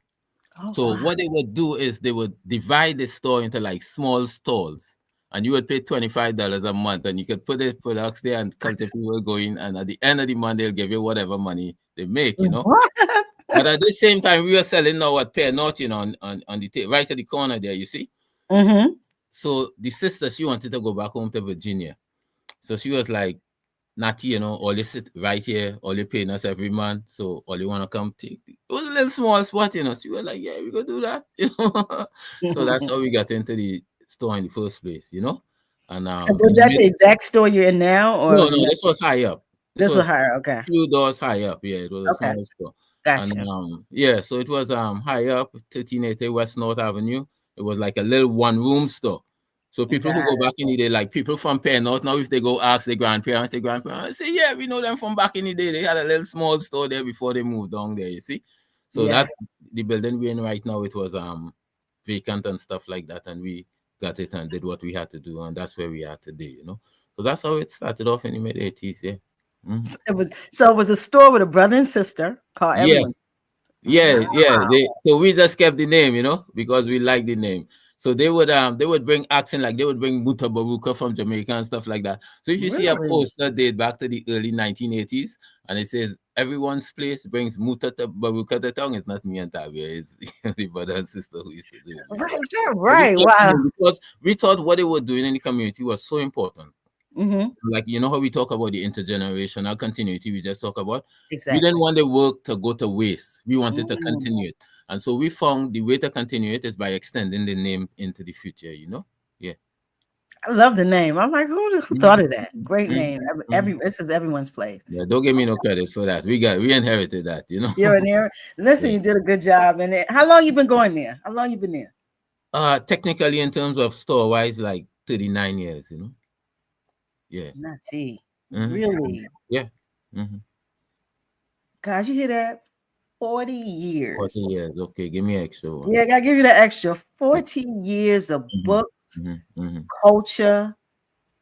Oh So wow. what they would do is they would divide the store into like small stalls. And you would pay $25 a month and you could put the products there and culture people were going. And at the end of the month, they'll give you whatever money they make. What? But at the same time, we were selling now at Pear North, on the right at the corner there, you see. Mm-hmm. So the sister, she wanted to go back home to Virginia. So she was like, Nati, all you sit right here, all you paying us every month. So all you want to come take. It was a little small spot. She was like, yeah, we go do that. So that's how we got into the store in the first place. And Was that the exact store you're in now, or no, this was high up. This this was was higher? Okay. few doors high up. Yeah, it was a Okay. small store. And Gotcha. yeah, so it was high up, 1380 West North Avenue. It was like a little one-room store. So people who Got go back in the day, like people from Penn North, now if they go ask their grandparents say, yeah, we know them from back in the day. They had a little small store there before they moved down there, you see. it. So Yes. that's the building we're in right now. It was vacant and stuff like that. And we got it and did what we had to do. And that's where we are today. So that's how it started off in the mid-80s, yeah. Mhm. It was a store with a brother and sister called Yes, Everyone. yeah, Wow. yeah. So we just kept the name, because we like the name. So they would bring accent, like they would bring Muta Baruka from Jamaica and stuff like that. So if you see a Really? poster date back to the early 1980s and it says Everyone's Place brings Muta Baruka to town, it's not me and Tabia, it's the brother and sister who used to do it, Right. So we Right. kept the Wow. name because we thought what they were doing in the community was so important. Mm-hmm. Like how we talk about the intergenerational continuity we just talk about. We didn't Exactly. want the work to go to waste. We wanted to Mm. continue it. And so we found the way to continue it is by extending the name into the future. Yeah. I love the name. I'm like, who thought Mhm, of that? Great mhm, name. mhm. This is Everyone's Place. Yeah, don't give me no credit for that. We inherited that. You're in there. Listen, Yeah. you did a good job. And how long you been going there? How long you been there? Technically in terms of store wise, like 39 years. Yeah. Nati. Hmm. Really? Yeah. Hmm. Gosh, you hear that? 40 40 years. years. Okay, give me extra one. Yeah, I gotta give you that extra 40 years of Hmm. books, Hmm. Hmm. culture,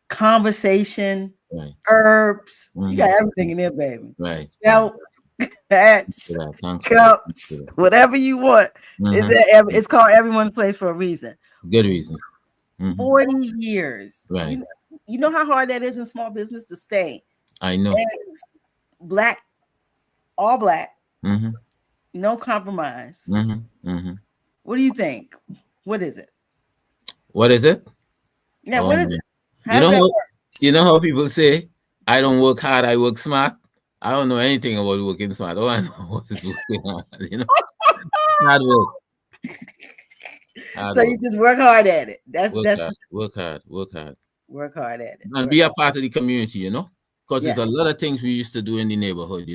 conversation, Right. herbs. You got Hmm. everything in there, baby. Right. Right. Belts. hats, Thanks for that. Thanks for cups, that. whatever you want. It's called Everyone's Place for a reason. Good reason. 40 years. Right. You know how hard that is in small business to stay. I know. And black, all black, Mm-hmm. no compromise. Mm-hmm. Mm-hmm. What do you think? What is it? What is it? Yeah, what is it? How You does know that how work? you know how people say, "I don't work hard, I work smart." I don't know anything about working smart. All I know is working hard. Hard work. Hard So work. you just work hard at it. That's Work that's hard. Work hard. Work hard. work hard at it. And be a part of the community, because Yeah. there's a lot of things we used to do in the neighborhood,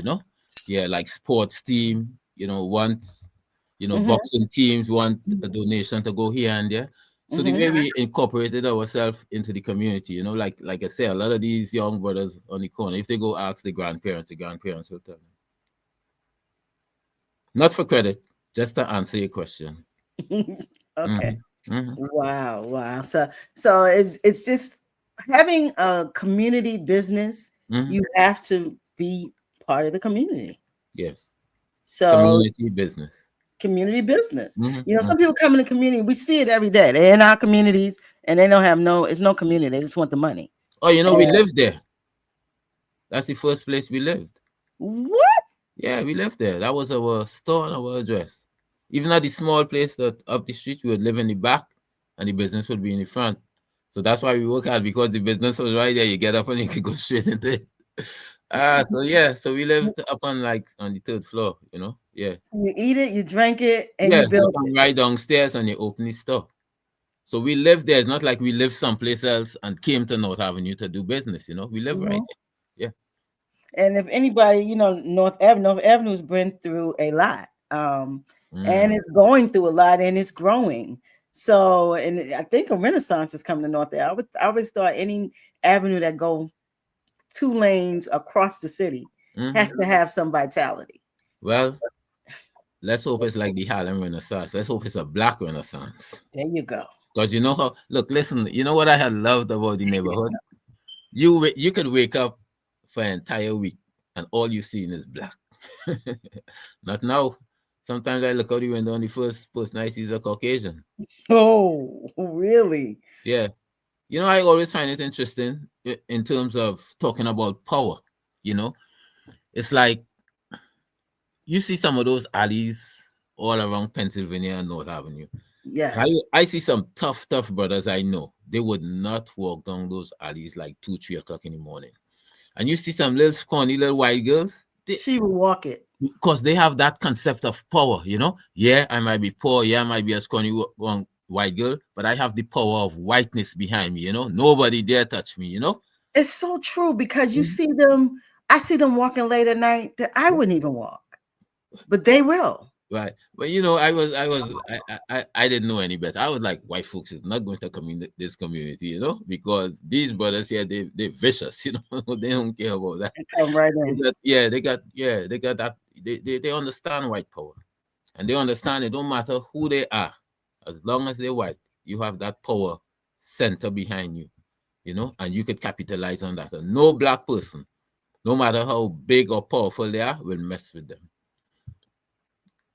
Yeah, like sports team, Mm-hmm. boxing teams want a donation to go here and there. So the Mm-hmm. way we incorporated ourselves into the community, like I say, a lot of these young brothers on the corner, if they go ask the grandparents will tell them. Not for credit, just to answer your question. Okay. Mm-hmm. Wow. Wow. So it's just having a community business, Mm-hmm. you have to be part of the community. Yes. So Community business. community business. Mm-hmm. Some people come in the community, we see it every day. They're in our communities and they don't have it's no community. They just want the money. Oh, we lived there. That's the first place we lived. What? Yeah, we lived there. That was our store and our address. Even at the small place that up the street, we would live in the back and the business would be in the front. So that's why we work hard, because the business was right there. You get up and you can go straight into it. So we lived up on the third floor, Yeah. So you eat it, you drink it, and Yeah, you build come it. right downstairs and you open the store. So we lived there. It's not like we lived someplace else and came to North Avenue to do business, We live right there. Yeah. And if anybody, North Avenue's been through a lot. And it's going through a lot and it's growing. So, and I think a renaissance is coming to North Avenue. I always thought any avenue that go 2 lanes across the city has to have some vitality. Well, let's hope it's like the Harlem Renaissance. Let's hope it's a black renaissance. There you go. Because listen, you know what I had loved about the neighborhood? You could wake up for an entire week and all you see is black. Not now. Sometimes I look out the window and the first person I see is a Caucasian. Oh, really? Yeah. I always find it interesting in terms of talking about power. It's like you see some of those alleys all around Pennsylvania and North Avenue. Yes. I see some tough brothers I know. They would not walk down those alleys like 2, 3 o'clock in the morning. And you see some little scrawny little white girls. She will walk it. Because they have that concept of power, Yeah, I might be poor. Yeah, I might be a scrawny white girl, but I have the power of whiteness behind me, Nobody dare touch me, It's so true, because you see them. I see them walking late at night that I wouldn't even walk, but they will. Right. But I didn't know any better. I was like, white folks is not going to come in this community, because these brothers here, they're vicious, they don't care about that. They come right in. They got that. They understand white power, and they understand it don't matter who they are, as long as they're white, you have that power center behind you, and you could capitalize on that. And no black person, no matter how big or powerful they are, will mess with them.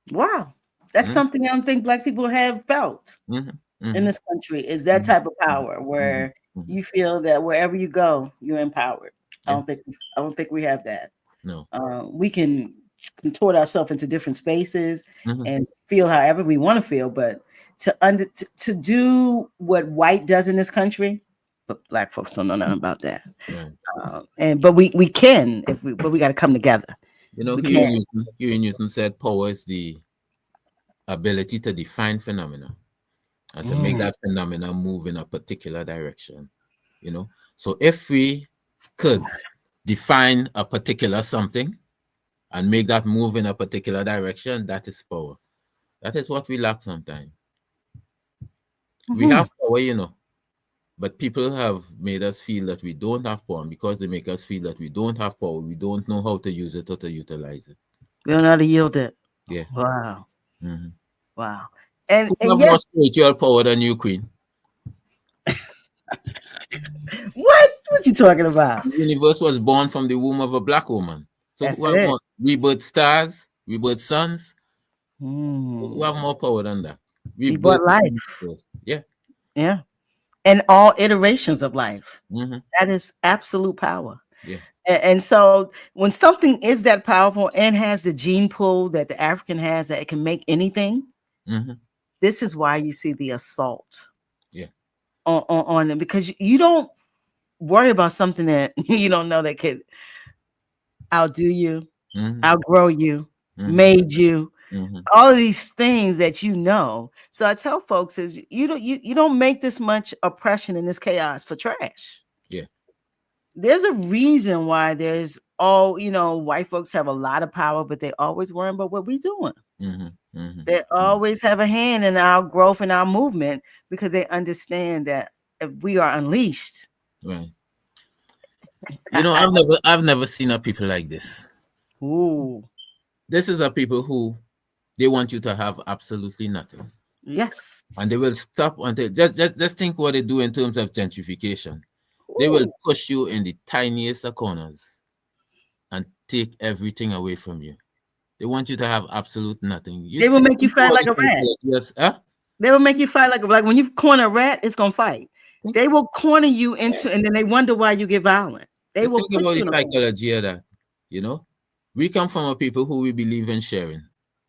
Wow. That's something I don't think black people have felt in this country, is that type of power where you feel that wherever you go, you're empowered. I don't think we have that. No. We can contort ourselves into different spaces and feel however we want to feel, but to do what white does in this country, but black folks don't know nothing about that. Right. But we can, but we got to come together. Huey Newton said power is the ability to define phenomena and to make that phenomena move in a particular direction. So if we could define a particular something and make that move in a particular direction, that is power. That is what we lack sometimes. We have power, but people have made us feel that we don't have power. And because they make us feel that we don't have power, we don't know how to use it or to utilize it. We don't know how to yield it. Yeah. Wow. Wow. And have more spiritual power than you, Queen. What you talking about? The universe was born from the womb of a black woman. So we birth stars, we birth suns. Who have Mm. more power than that? We We bought birth the life. universe. Yeah. Yeah. And all iterations of life. Mm-hmm. That is absolute power. Yeah. And so when something is that powerful and has the gene pool that the African has, that it can make anything, Mm-hmm. this is why you see the assault Yeah. on them, because you don't worry about something that you don't know that could outdo you, Mm-hmm. outgrow you, Mm-hmm. made you, Mm-hmm. all of these things that you know. So I tell folks is you don't make this much oppression and this chaos for trash. Yeah. There's a reason why there's all, white folks have a lot of power, but they always worry about what we're doing. Mm-hmm. Mm-hmm. They always have a hand in our growth and our movement because they understand that if we are unleashed, Right. You I, know, I, I've never seen a people like this. ooh, This is a people who they want you to have absolutely nothing. And they yes, will stop until just think what they do in terms of gentrification. They will ooh. push you in the tiniest of corners and take everything away from you. They want you to have absolute nothing. They will make you Think fight about like the a rat. psychology. Yes, huh? They will make you fight like when you corner a rat, it's gonna fight. They will corner you into, and then they wonder why you get violent. They Just will think put about you the in a corner. psychology of that. You know, we come from a people who we believe in sharing.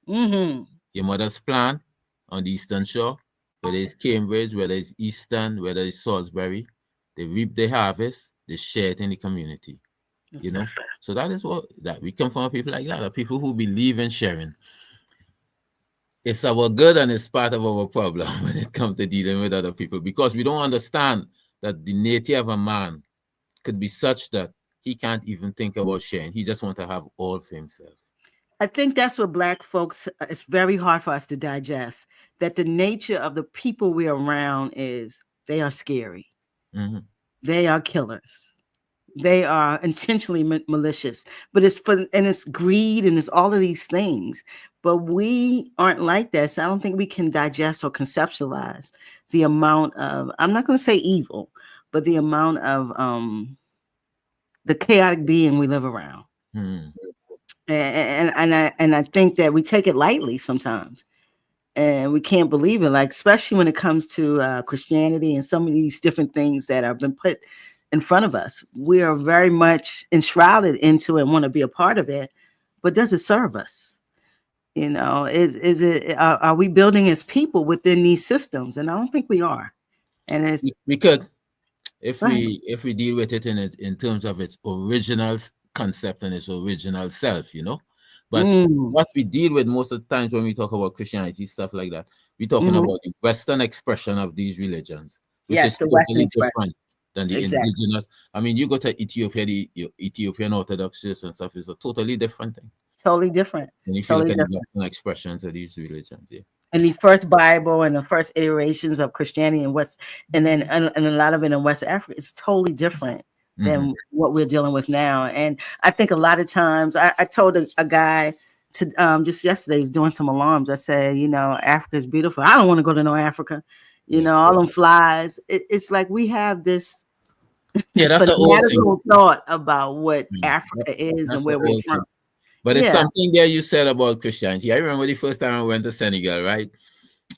Mm-hmm. Your mother's plant on the eastern shore, whether it's Cambridge, whether it's Eastern, whether it's Salisbury, they reap the harvest, they share it in the community. You know, so that is what that we come from people like that, people who believe in sharing. It's our good and it's part of our problem when it comes to dealing with other people because we don't understand that the nature of a man could be such that he can't even think about sharing. He just wants to have all for himself. I think that's what Black folks, it's very hard for us to digest, that the nature of the people we're around is they are scary. Mm-hmm. They are killers. They are intentionally malicious, but it's greed and it's all of these things. But we aren't like that. So I don't think we can digest or conceptualize the amount of, I'm not going to say evil, but the amount of the chaotic being we live around. Mm-hmm. And I think that we take it lightly sometimes, and we can't believe it. Like especially when it comes to Christianity and some of these different things that have been put in front of us, we are very much enshrouded into it and want to be a part of it. But does it serve us? Is it are we building as people within these systems? And I don't think we are. And it's We could if right. we deal with it in terms of its original concept and its original self, you know. But Mm, what we deal with most of the times when we talk about Christianity, stuff like that, we're talking mhm. about the Western expression of these religions, which is Yes, the Western totally expression. different than the Exactly. indigenous. I mean, you go to Ethiopia, the Ethiopian Orthodox Church and stuff is a totally different thing. Totally different. And if you look Totally at the different. Western expressions of these religions, yeah. And the first Bible and the first iterations of Christianity in West, and a lot of it in West Africa, is totally different Mm-hmm. than what we're dealing with now. And I think a lot of times, I told a guy to just yesterday, he was doing some alarms. I said, Africa is beautiful. I don't want to go to no Africa. Yeah. All them flies. It's like we have this Yeah, this that's the old thing. fanatical thought about what Mm. Africa is and That's the where we're old from. thing. But it's Yeah. something there you said about Christianity. I remember the first time I went to Senegal, right?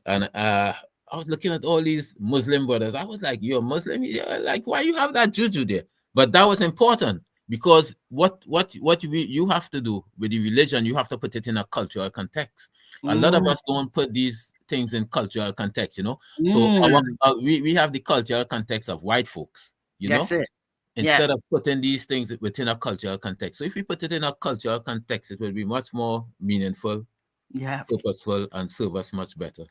And I was looking at all these Muslim brothers. I was like, "You're Muslim? Yeah, like, why you have that juju there?" But that was important because you have to do with the religion, you have to put it in a cultural context. A lot of Mm, us don't put these things in cultural context, you know. So mm, we have the cultural context of white folks, you know, that's it. instead Yes. of putting these things within a cultural context. So if we put it in a cultural context, it will be much more meaningful, Yeah. purposeful, and serve us much better.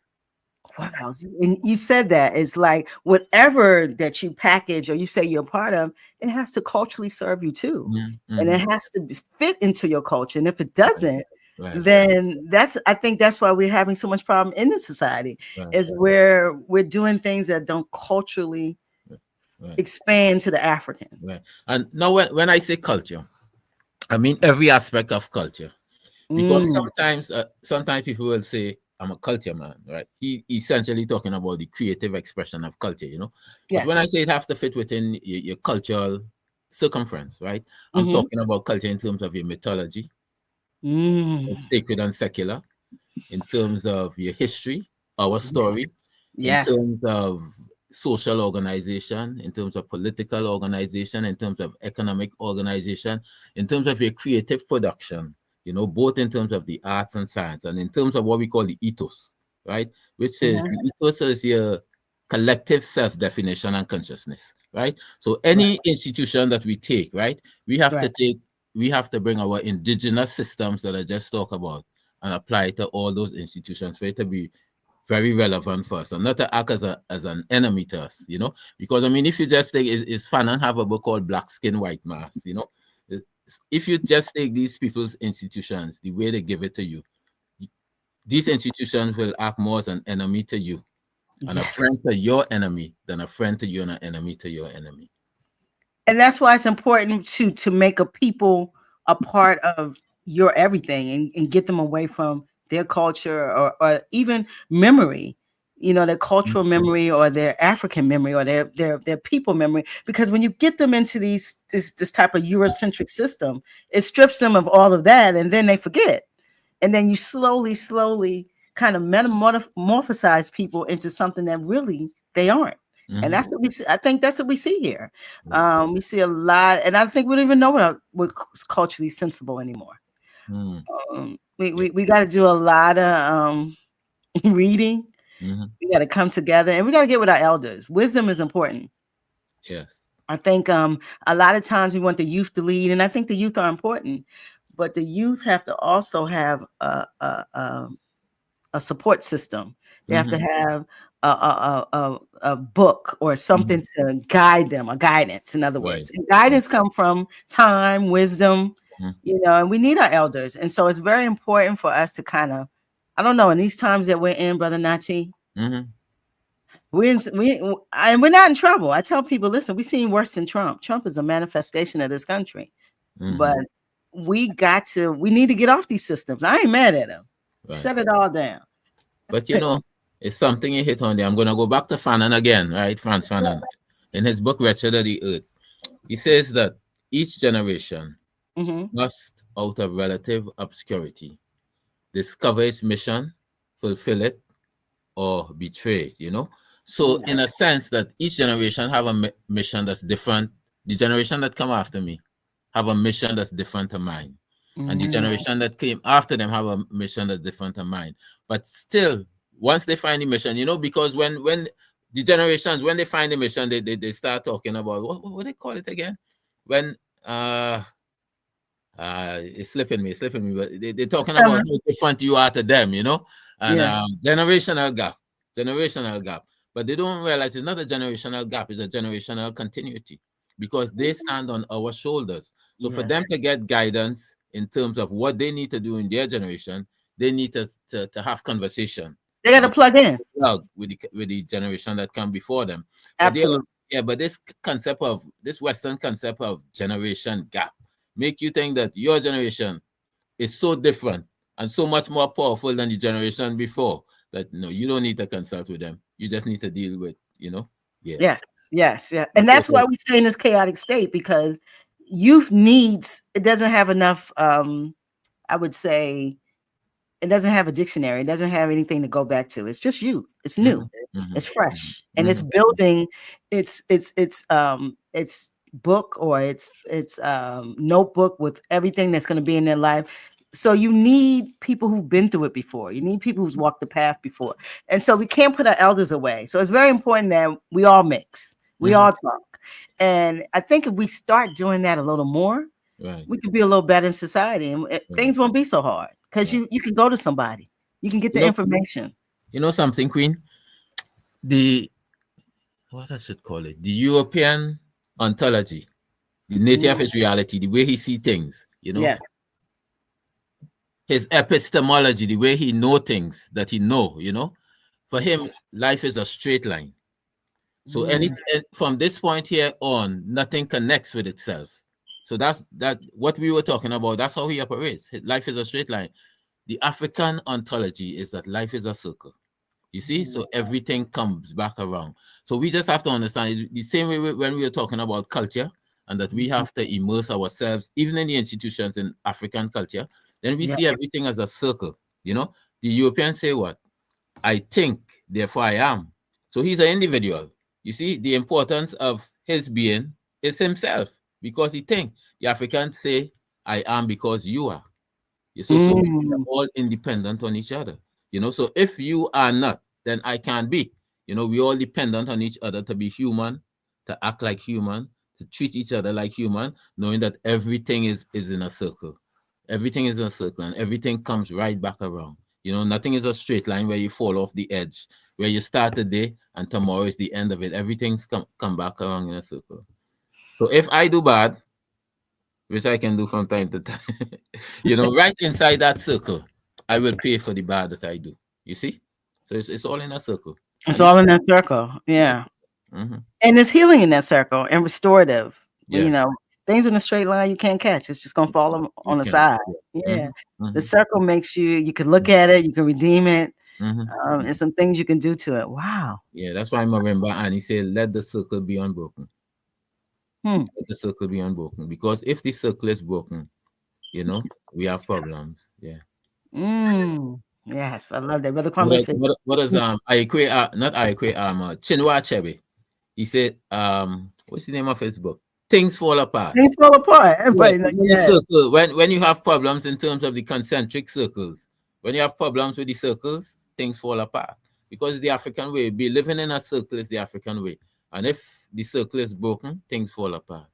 Wow. And you said that it's like whatever that you package or you say you're a part of, it has to culturally serve you too. And it Mm-hmm. has to fit into your culture. And if it Right, doesn't, right, then I think that's why we're having so much problem in the society, right, is where we're doing things that don't culturally right, expand to the African. right. And now when I say culture, I mean every aspect of culture. Because Mm, sometimes people will say, I'm a culture man, right? He essentially talking about the creative expression of culture, you know. But when I yes. say it has to fit within your cultural circumference, right? I'm Hmm. talking about culture in terms of your mythology, sacred and secular, in terms of your history, our story, in Yes. terms of social organization, in terms of political organization, in terms of economic organization, in terms of your creative production, both in terms of the arts and science, and in terms of what we call the ethos, right? Which is the ethos is your collective self-definition and consciousness, right? So Right. any institution that we take, right, we have to Right. take, we have to bring our indigenous systems that I just talked about and apply it to all those institutions for it to be very relevant for us and not to act as an enemy to us, because I mean, if you just take, it's fun and have a book called Black Skin, White Mask, if you just take these people's institutions, the way they give it to you, these institutions will act more as an enemy to you and a Yes. friend to your enemy than a friend to you and an enemy to your enemy. And that's why it's important to make a people a part of your everything, and get them away from their culture, or even memory, their cultural memory, or their African memory, or their people memory. Because when you get them into this type of Eurocentric system, it strips them of all of that, and then they forget. And then you slowly kind of metamorphosize people into something that really they aren't. And that's what we see. I think that's what we see here. We see a lot, and I think we don't even know what's culturally sensible anymore. Mm. We got to do a lot of reading. Mm-hmm. We got to come together, and we got to get with our elders. Wisdom is important. Yes. I think a lot of times we want the youth to lead, and I think the youth are important, but the youth have to also have a support system. They have to have a book or something to guide them, a guidance, in other Right. words. And guidance come from time, wisdom, Mhm. and we need our elders. And so it's very important for us to kind of, I don't know, in these times that we're in, Brother Nati, Mhm. and we're not in trouble. I tell people, listen, we've seen worse than Trump. Trump is a manifestation of this country. But Mhm. we need to get off these systems. I ain't mad at them. Right. Shut it all down. But it's something you hit on there. I'm gonna go back to Fanon again, right? Frantz Fanon. In his book Wretched of the Earth, he says that each generation Mm-hmm. must, out of relative obscurity, discover its mission, fulfill it, or betray it. So in a sense that each generation have a mission that's different. The generation that come after me have a mission that's different to mine. And the generation that came after them have a mission that's different to mine. But still, once they find the mission, because when the generations, when they find the mission, they start talking about what they call it again? When it's slipping me, but they're talking about how different you are to them, and Yeah. generational gap. But they don't realize it's not a generational gap, it's a generational continuity because they stand on our shoulders. So for Yes. them to get guidance in terms of what they need to do in their generation, they need to have conversation. They got to plug in. With the generation that come before them. But Absolutely. but this Western concept of generation gap make you think that your generation is so different and so much more powerful than the generation before that no, you don't need to consult with them. You just need to deal with, yeah. Yes. Yes. Yeah. And Okay, that's so why we stay in this chaotic state, because youth needs, it doesn't have enough, I would say, it doesn't have a dictionary. It doesn't have anything to go back to. It's just youth. It's new. It's fresh, and it's building its book, or its notebook with everything that's going to be in their life. So you need people who've been through it before. You need people who's walked the path before, and so we can't put our elders away. So it's very important that we all mix, we all talk, and I think if we start doing that a little more, right, we could be a little better in society, and things won't be so hard, because right. you can go to somebody, you can get You the know, information. you know something, Queen? The what I should call it, the European ontology, the nature of his reality, the way he see things, Yes. his epistemology, the way he know things that he know. For him, life is a straight line. So from this point here on, nothing connects with itself. So that's what we were talking about. That's how he operates. Life is a straight line. The African ontology is that life is a circle. You see, so everything comes back around. So we just have to understand it's the same way when we are talking about culture, and that we have to immerse ourselves, even in the institutions in African culture. Then we Yeah. see everything as a circle. You know, the Europeans say what? I think, therefore I am. So he's an individual. You see, the importance of his being is himself because he thinks. The Africans say, I am because you are. So we are Mm. all independent on each other. You know, so if you are not, then I can't be. You know, we all dependent on each other to be human, to act like human, to treat each other like human, knowing that everything is in a circle. Everything is in a circle and everything comes right back around. You know, nothing is a straight line where you fall off the edge, where you start today and tomorrow is the end of it. Everything's come back around in a circle. So if I do bad, which I can do from time to time, you know, right inside that circle, I will pay for the bad that I do. You see? So it's all in a circle. It's And all in that circle. yes. Yeah. Mm-hmm. And there's healing in that circle and restorative. Well, you Yes. know, things in a straight line you can't catch. It's just gonna fall You on the can. side. Yeah. Yeah. Mm-hmm. The Mm-hmm. circle makes you can look at it, you can redeem it, Mm-hmm. and some things you can do to it. Wow. Yeah, that's why Marimba and he said, let the circle be unbroken. Hmm. Let the circle be unbroken. Because if the circle is broken, you know, we have problems. Yeah. Mm. Yes, I love that. Brother Kwame said What is not Aikwe Chinua Achebe. He said, what's the name of his book? Things Fall Apart. things fall apart. Yeah, Everybody like, when the yeah. circle, when you have problems in terms of the concentric circles, when you have problems with the circles, things fall apart. Because the African way, be living in a circle is the African way. And if the circle is broken, things fall apart.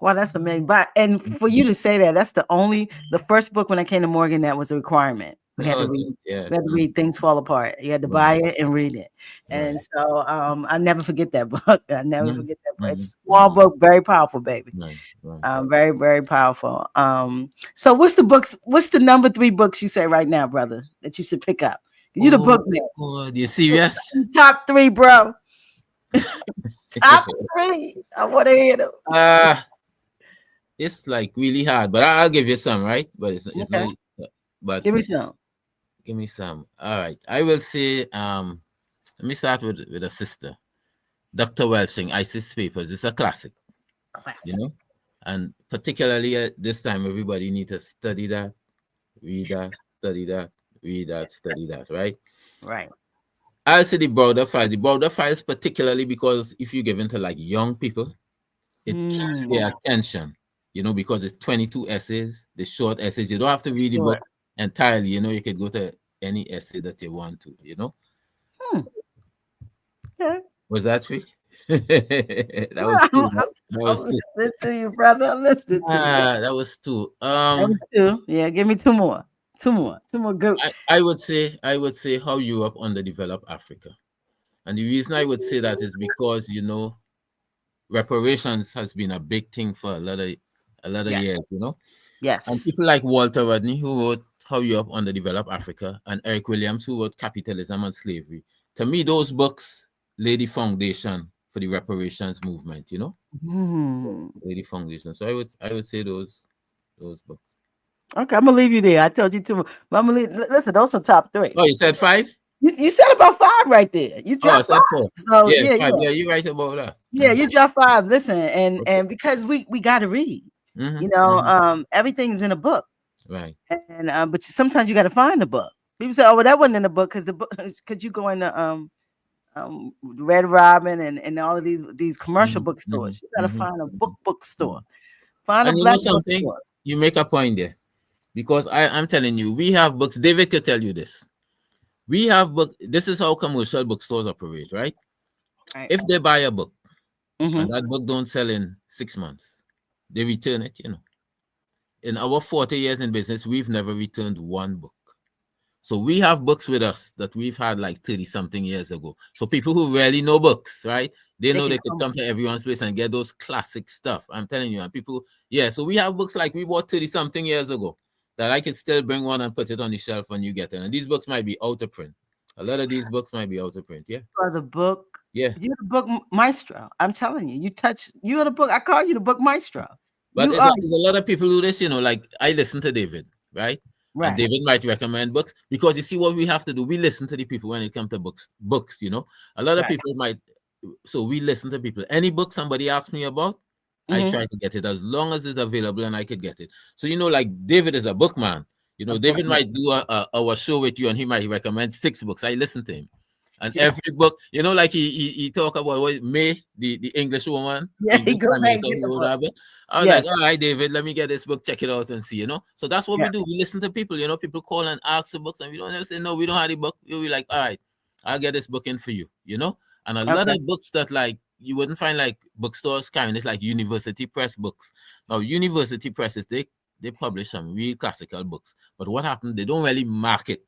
Wow, that's amazing. But and for you to say that, that's the first book when I came to Morgan that was a requirement. We had to Okay, read. yeah. We had to read Things Fall Apart. You had to Right, buy it and read it. right. And so I never forget that book. I never Mhm, forget that book. mhm, It's a small mhm. book, very powerful, baby. Right, right. Very, very powerful. So what's the number 3 books you say right now, brother, that you should pick up? You the Oh, book man. God, you serious? Top 3, bro. Top 3. I want to hear them. uh it's like really hard, but I'll give you some, right? But it's not Okay. but Give me some. give me some. All right. I will say let me start with a sister. Dr. Welsing, ISIS Papers. It's a classic, you Classic. know, and particularly at this time, everybody need to study that, read that, study that, read that, study that, right? Right. I'll say the border files. The border files, particularly because if you give into like young people, it keeps Mm, their attention, you know, because it's 22 essays, the short essays. You don't have to read the sure. book entirely, you know, you could go to any essay that you want to, you know. Hmm. Okay. Was that free? That was two. I'm, That I'm was two. listening to you, brother. I'm listening to you. That was two. That was 2. Yeah, give me 2 more. 2 more. 2 more I, goats. I would say how Europe underdeveloped Africa. And the reason I would say that is because, you know, reparations has been a big thing for a lot of Yes. years, you know. And Yes. people like Walter Rodney, who wrote How Europe Underdeveloped Africa, and Eric Williams, who wrote Capitalism and Slavery. To me, those books lay the foundation for the reparations movement, you know, Hmm. lay the foundation. So I would say those books. Okay, I'm gonna leave you there. I told you 2 more. But I'm gonna listen, those are top 3. Oh, you said five? You said about 5 right there. You Oh, I dropped 5. said four. So Yeah, yeah, five. yeah. Yeah, you're right about that. Yeah, you dropped 5. Listen, and Okay. because we gotta read. Mm-hmm, You know, mm-hmm. everything's in a book. Right. And but sometimes you gotta find the book. People say, oh, well, that wasn't in the book because the book because you go into Red Robin and all of these commercial Mm-hmm, mm-hmm, bookstores. You got to mm-hmm, find a mm-hmm. bookstore. Find a And you know black something? bookstore. You make a point there because I'm telling you, we have books. David could tell you this. We have book. This is how commercial bookstores operate, right? Right. If they buy a book and Mm-hmm. that book don't sell in 6 months, they return it. You know, in our 40 years in business, we've never returned one book. So we have books with us that we've had like 30 something years ago. So people who really know books, right? They They know can they could come. come to everyone's place and get those classic stuff. I'm telling you, and people, yeah. So we have books like we bought 30 something years ago that I could still bring one and put it on the shelf when you get it. And these books might be out of print. A lot of these books might be out of print. Yeah. For the book. Yeah. You're the book maestro. I'm telling you. You're the book. I call you the book maestro. But You are there's a lot of people do this, you know, like I listen to David, right? And right. David might recommend books because you see what we have to do. We listen to the people when it comes to books, you know. A lot of Right. people might, so we listen to people. Any book somebody asks me about, I try to get it as long as it's available and I could get it. So, like David is a bookman. Of course. David might do our show with you and he might recommend 6 books. I listen to him. And Yeah. every book, like he talk about what May, the English woman, Yeah, he English go Prime back and Minister, get who the wrote book. that book. I was Yes. like, all right, David, let me get this book, check it out and see, So that's what Yeah. we do. We listen to people, people call and ask for books and we don't ever say, no, we don't have the book. We'll be like, all right, I'll get this book in for you, And a lot Okay. of books that like you wouldn't find like bookstores carrying, it's like university press books. Now, university presses, they publish some real classical books. But what happened, they don't really market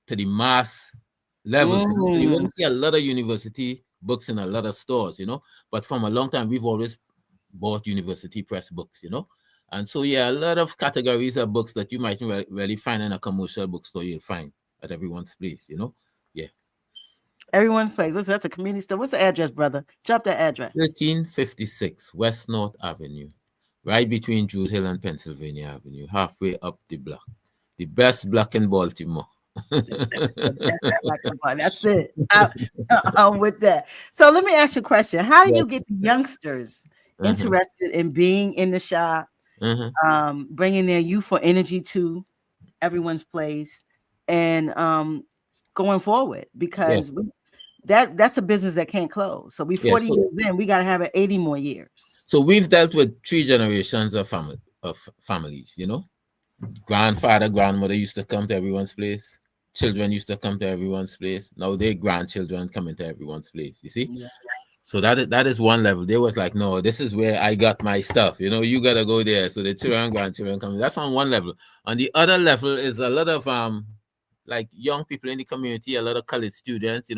to the mass levels, So you Mm. wouldn't see a lot of university books in a lot of stores, But from a long time, we've always bought university press books, And so, yeah, a lot of categories of books that you might really find in a commercial bookstore, you'll find at everyone's place, Yeah. Everyone's place. Listen, that's a community store. What's the address, brother? Drop that address. 1356 West North Avenue, right between Druid Hill and Pennsylvania Avenue, halfway up the block. The best block in Baltimore. That's it. I'm with that. So let me ask you a question. How do Yes. you get the youngsters Uh-huh. interested in being in the shop, bringing their youthful energy to everyone's place, and going forward? Yes. Because that's a business that can't close. So we Yes. 40 years in, we got to have it 80 more years. So we've dealt with 3 generations of families, Grandfather, grandmother used to come to everyone's place. Children used to come to everyone's place. Now their grandchildren coming to everyone's place. You see? Yeah. So that is one level. They was like, no, this is where I got my stuff. You gotta go there. So the children, grandchildren coming. That's on one level. On the other level is a lot of like young people in the community, a lot of college students,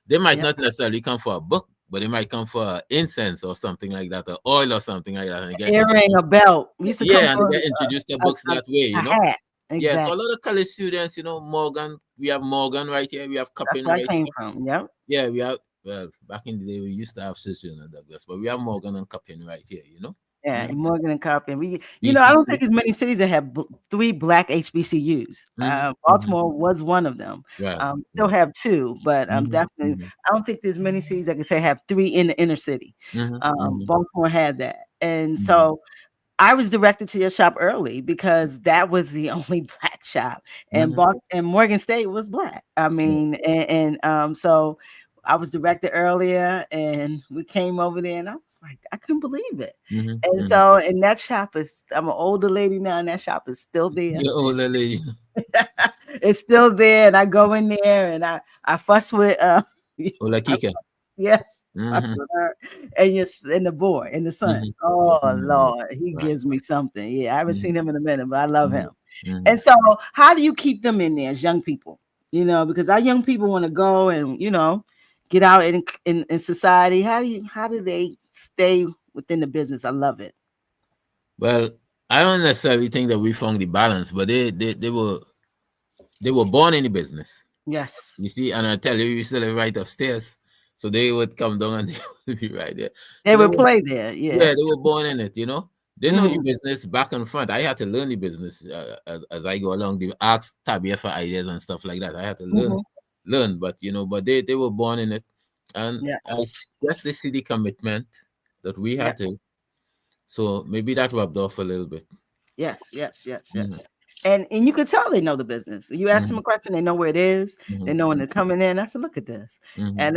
they might Yeah. not necessarily come for a book, but they might come for incense or something like that, or oil or something like that. And get Earring, a belt. We used to come yeah, and for they get introduced to a, books that way, a hat. Yeah, so a Exactly. lot of college students, Morgan, we have Morgan right here, we have That's Cupping where I right came here. from. Yep. Yeah, we have, well, back in the day, we used to have Sisson and Douglas, but we have Morgan and Cupping right here, Yeah, Mhm. Morgan and Copy. I don't think BCC. there's many cities that have 3 black HBCUs. Mhm, mhm. Baltimore was one of them. Right. Still have 2, but Mhm, definitely, mhm, I don't think there's many cities that can say have 3 in the inner city. mhm, mhm, Baltimore had that, and mhm, so I was directed to your shop early because that was the only black shop, and mhm. And Morgan State was black. I Yeah. mean, so I was directed earlier, and we came over there, and I was like, I couldn't believe it. Mhm, And mhm. so, and that shop is, I'm an older lady now, and that shop is still there. Your old lady. It's still there, and I go in there, and I fuss with Ola Kika. yes, fuss Mhm, with her, and and the boy and the son. mhm, Oh mhm. Lord, he Right. gives me something. Yeah, I haven't Mhm, seen him in a minute, but I love him. mhm, mhm. And so, how do you keep them in there as young people? Because our young people want to go and get out in society. How do they stay within the business? I love it. Well, I don't necessarily think that we found the balance, but they were born in the business. Yes, You see, and I tell you, we still live right upstairs. So they would come down and they would be right there. they So they would were, play there. Yeah. yeah, they were born in it, They know the Mhm. business back and front. I had to learn the business as I go along. They ask Tabia for ideas and stuff like that. I had to Mhm. learn, but but they were born in it. And Yeah. I guess they see the commitment that we Yeah. had to. So maybe that rubbed off a little bit. Yes, yes, yes, Mhm, yes. And you could tell they know the business. You ask them mhm, a question, they know where it is. They mhm, know when they're coming in. I said, look at this. mhm, And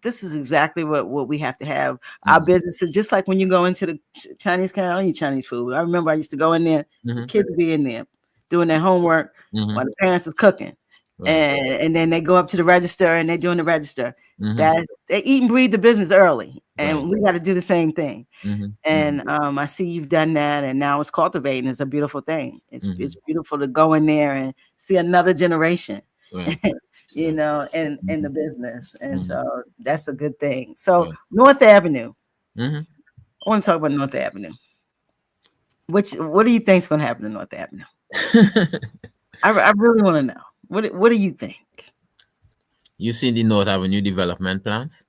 this is exactly what we have to have. Our mhm, businesses, just like when you go into the Chinese counter, I eat Chinese food. I remember I used to go in there, the mhm, kids would be in there doing their homework while mhm. the parents is cooking. Right. And then they go up to the register and they're doing the register. Mhm. That they eat and breathe the business early. Right. And we got to do the same thing. Mhm, mhm, And I see you've done that, and now it's cultivating. It's a beautiful thing. It's mhm. beautiful to go in there and see another generation, Right. in the Mhm, business, and mhm. so that's a good thing. So Right. North Avenue, Mhm. I want to talk about North Avenue. What do you think is going to happen to North Avenue? I really want to know. What do you think? You seen the North Avenue development plans?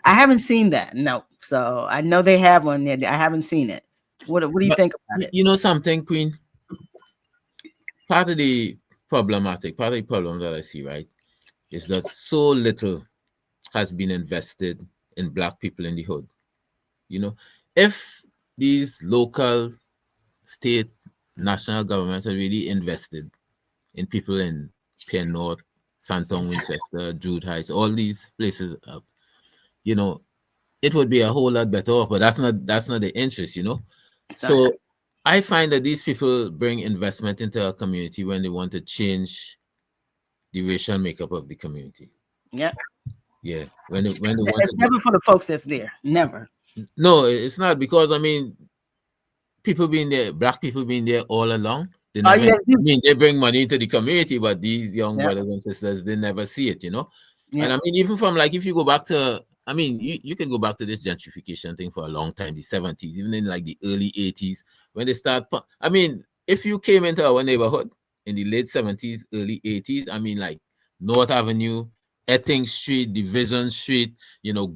I haven't seen that. No, so I know they have one there. I haven't seen it. What do you But think about it? you know something, Queen? Part of the part of the problem that I see, right, is that so little has been invested in Black people in the hood. You know, if these local, state, national governments have really invested in people in Penn North, Santon, Winchester, Jude Heights, all these places, you know, it would be a whole lot better off. But that's not the interest, you know. It's not. So I find that these people bring investment into a community when they want to change the racial makeup of the community. Yeah. Yeah, when they want It's to. never for the folks that's there. Never. No, it's not, because I mean, people being there, black people being there all along. They All never. you I gotta do. mean, they bring money into the community, but these young Yeah. brothers and sisters, they never see it, you know. Yeah. And I mean, even from like, if you go back to, I mean, you can go back to this gentrification thing for a long time, the 70s, even in like the early 80s, when they start. I mean, if you came into our neighborhood in the late 70s, early 80s, I mean, like North Avenue, Etting Street, Division Street,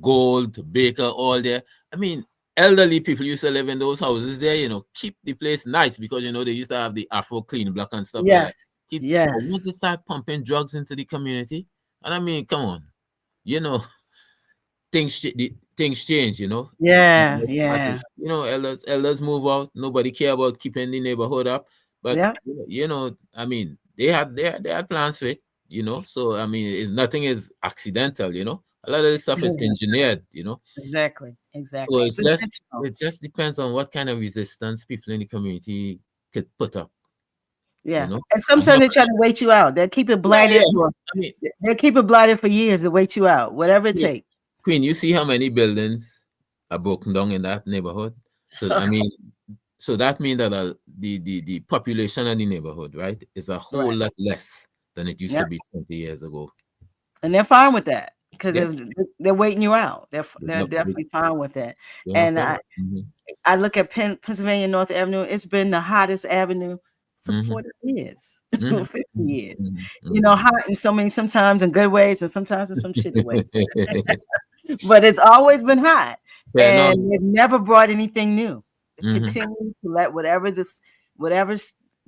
Gold, Baker, all there. I mean, elderly people used to live in those houses there, keep the place nice, because they used to have the Afro clean block and stuff like that. Yes. But once Yes. they start pumping drugs into the community, and I mean, come on, you know, things change, Yeah. Yeah. elders move out. Nobody care about keeping the neighborhood up. But Yeah. I mean, they had plans for it, So I mean, nothing is accidental, A lot of this stuff is Yeah. engineered. Exactly. So Exactly. It's it's just intentional. it just depends on what kind of resistance people in the community could put up, Yeah. And and sometimes they try to wait you out. They'll keep it yeah. blighted for I mean, they'll keep it blighted for years to wait you out, whatever it Queen, takes. Queen, you see how many buildings are broken down in that neighborhood? So I mean, so that means that the population of the neighborhood, right, is a whole Right. lot less than it used Yeah. to be 20 years ago. And they're fine with that because Yeah, they're waiting you out. They're no, definitely fine with that. no And problem. Mm-hmm. I look at Pennsylvania North Avenue. It's been the hottest avenue for Mm-hmm. 40 years, Mm-hmm. 50 years. Mm-hmm. Hot in so many, sometimes in good ways and sometimes in some shitty ways. But it's always been hot. Yeah, no. And they've never brought anything new. They Mm-hmm. continue to let whatever's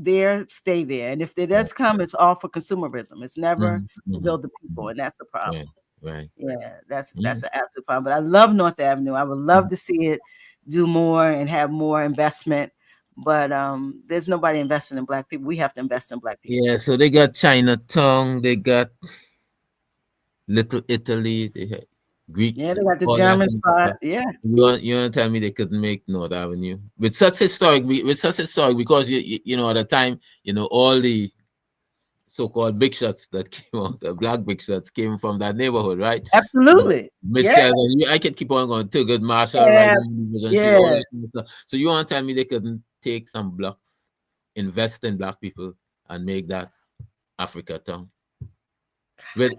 there stay there. And if it does come, it's all for consumerism. It's never Mm-hmm. to build the people, and that's a problem. Right. Yeah, that's Mm-hmm. an absolute problem. But I love North Avenue. I would love to see it do more and have more investment. But there's nobody investing in black people. We have to invest in black people. Yeah, so they got Chinatown, they got Little Italy, they had Greek, Yeah, they got the all that German kind of spot. stuff. Yeah, You want to tell me they couldn't make North Avenue with such historic, because at the time, all the so-called big shots that came out, the black big shots came from that neighborhood, right? absolutely. Yeah, Michelle, and I could keep on going. Thurgood Marshall, right? yeah, Division Street, all yeah. that kind of stuff. So you want to tell me they couldn't take some blocks, invest in black people, and make that Africa town? With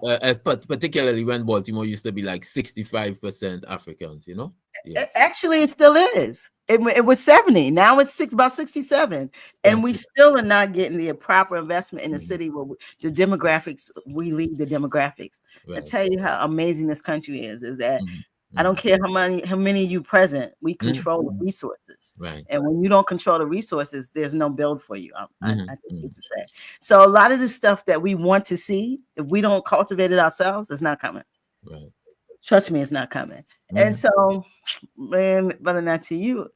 particularly when Baltimore used to be like 65% Africans, Yeah. Actually, it still is. It was 70. Now it's about 67. And Thank we you. still are not getting the proper investment in the Mhm. city where the demographics, we lead the demographics. I Right. tell you how amazing this country is that Mhm. I don't care how many you present, we control the Mhm. resources. Right. And when you don't control the resources, there's no build for you. I Mhm. think hate to say. So a lot of the stuff that we want to see, if we don't cultivate it ourselves, it's not coming. Right. Trust me, it's not coming. And so, man, but not to you.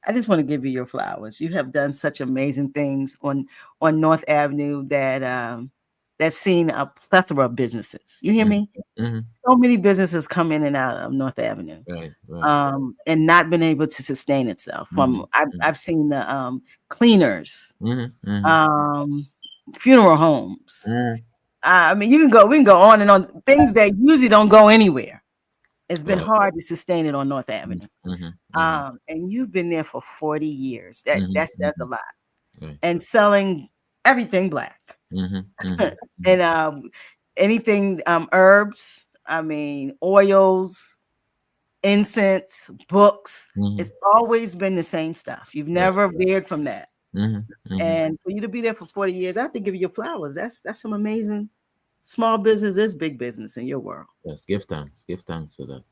I just want to give you your flowers. You have done such amazing things on North Avenue that's seen a plethora of businesses. You hear me? Mhm. So many businesses come in and out of North Avenue, Right. Right. and not been able to sustain itself. From I've seen the cleaners, Mhm. Mhm. um, funeral homes. Mhm. I mean, we can go on and on. Things that usually don't go anywhere. It's been Right. hard to sustain it on North Avenue. Mhm. Mhm. And you've been there for 40 years. Mhm. That's a lot. Right. And selling everything black. Mhm. Mhm. And anything herbs, I mean oils, incense, books. Mhm. It's always been the same stuff. You've Right. never veered from that. Mhm. Mhm. And for you to be there for 40 years, I have to give you your flowers. That's some amazing. Small business is big business in your world. Yes. Give thanks. Give thanks for that.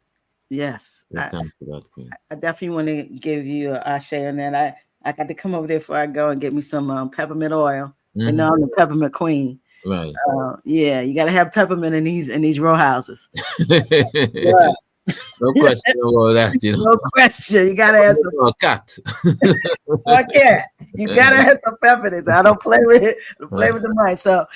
Yes. Give thanks for that, Queen. I definitely want to give you a ashe on that. I got to come over there before I go and get me some peppermint oil. They know I'm the peppermint queen. Right. Yeah, you got to have peppermint in these row houses. Yeah. No question about that, you know. No question. You gotta have some Or a cat. cat. You gotta have some pep in it. So I don't play with it. I don't play with the mic. So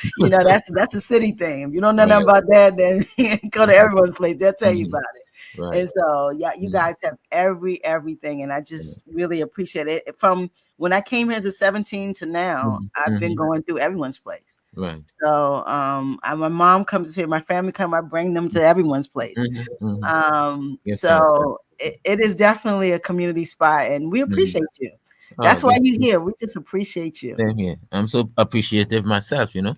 that's a city thing. If you don't know nothing Right. about that, then go to everyone's place. They'll tell you Mhm. about it. Right. And so yeah, you Mhm. guys have everything, and I Mhm. just really appreciate it. From when I came here as a 17 to now, I've been Mhm. going through everyone's place. Right. So my mom comes here, my family come, I bring them to everyone's place. Mhm. Mhm. Give thanks. So it is definitely a community spot, and we Mhm. appreciate you. Oh, That's why bless you're you. here. We just appreciate you. Same here. I'm so appreciative myself, you know.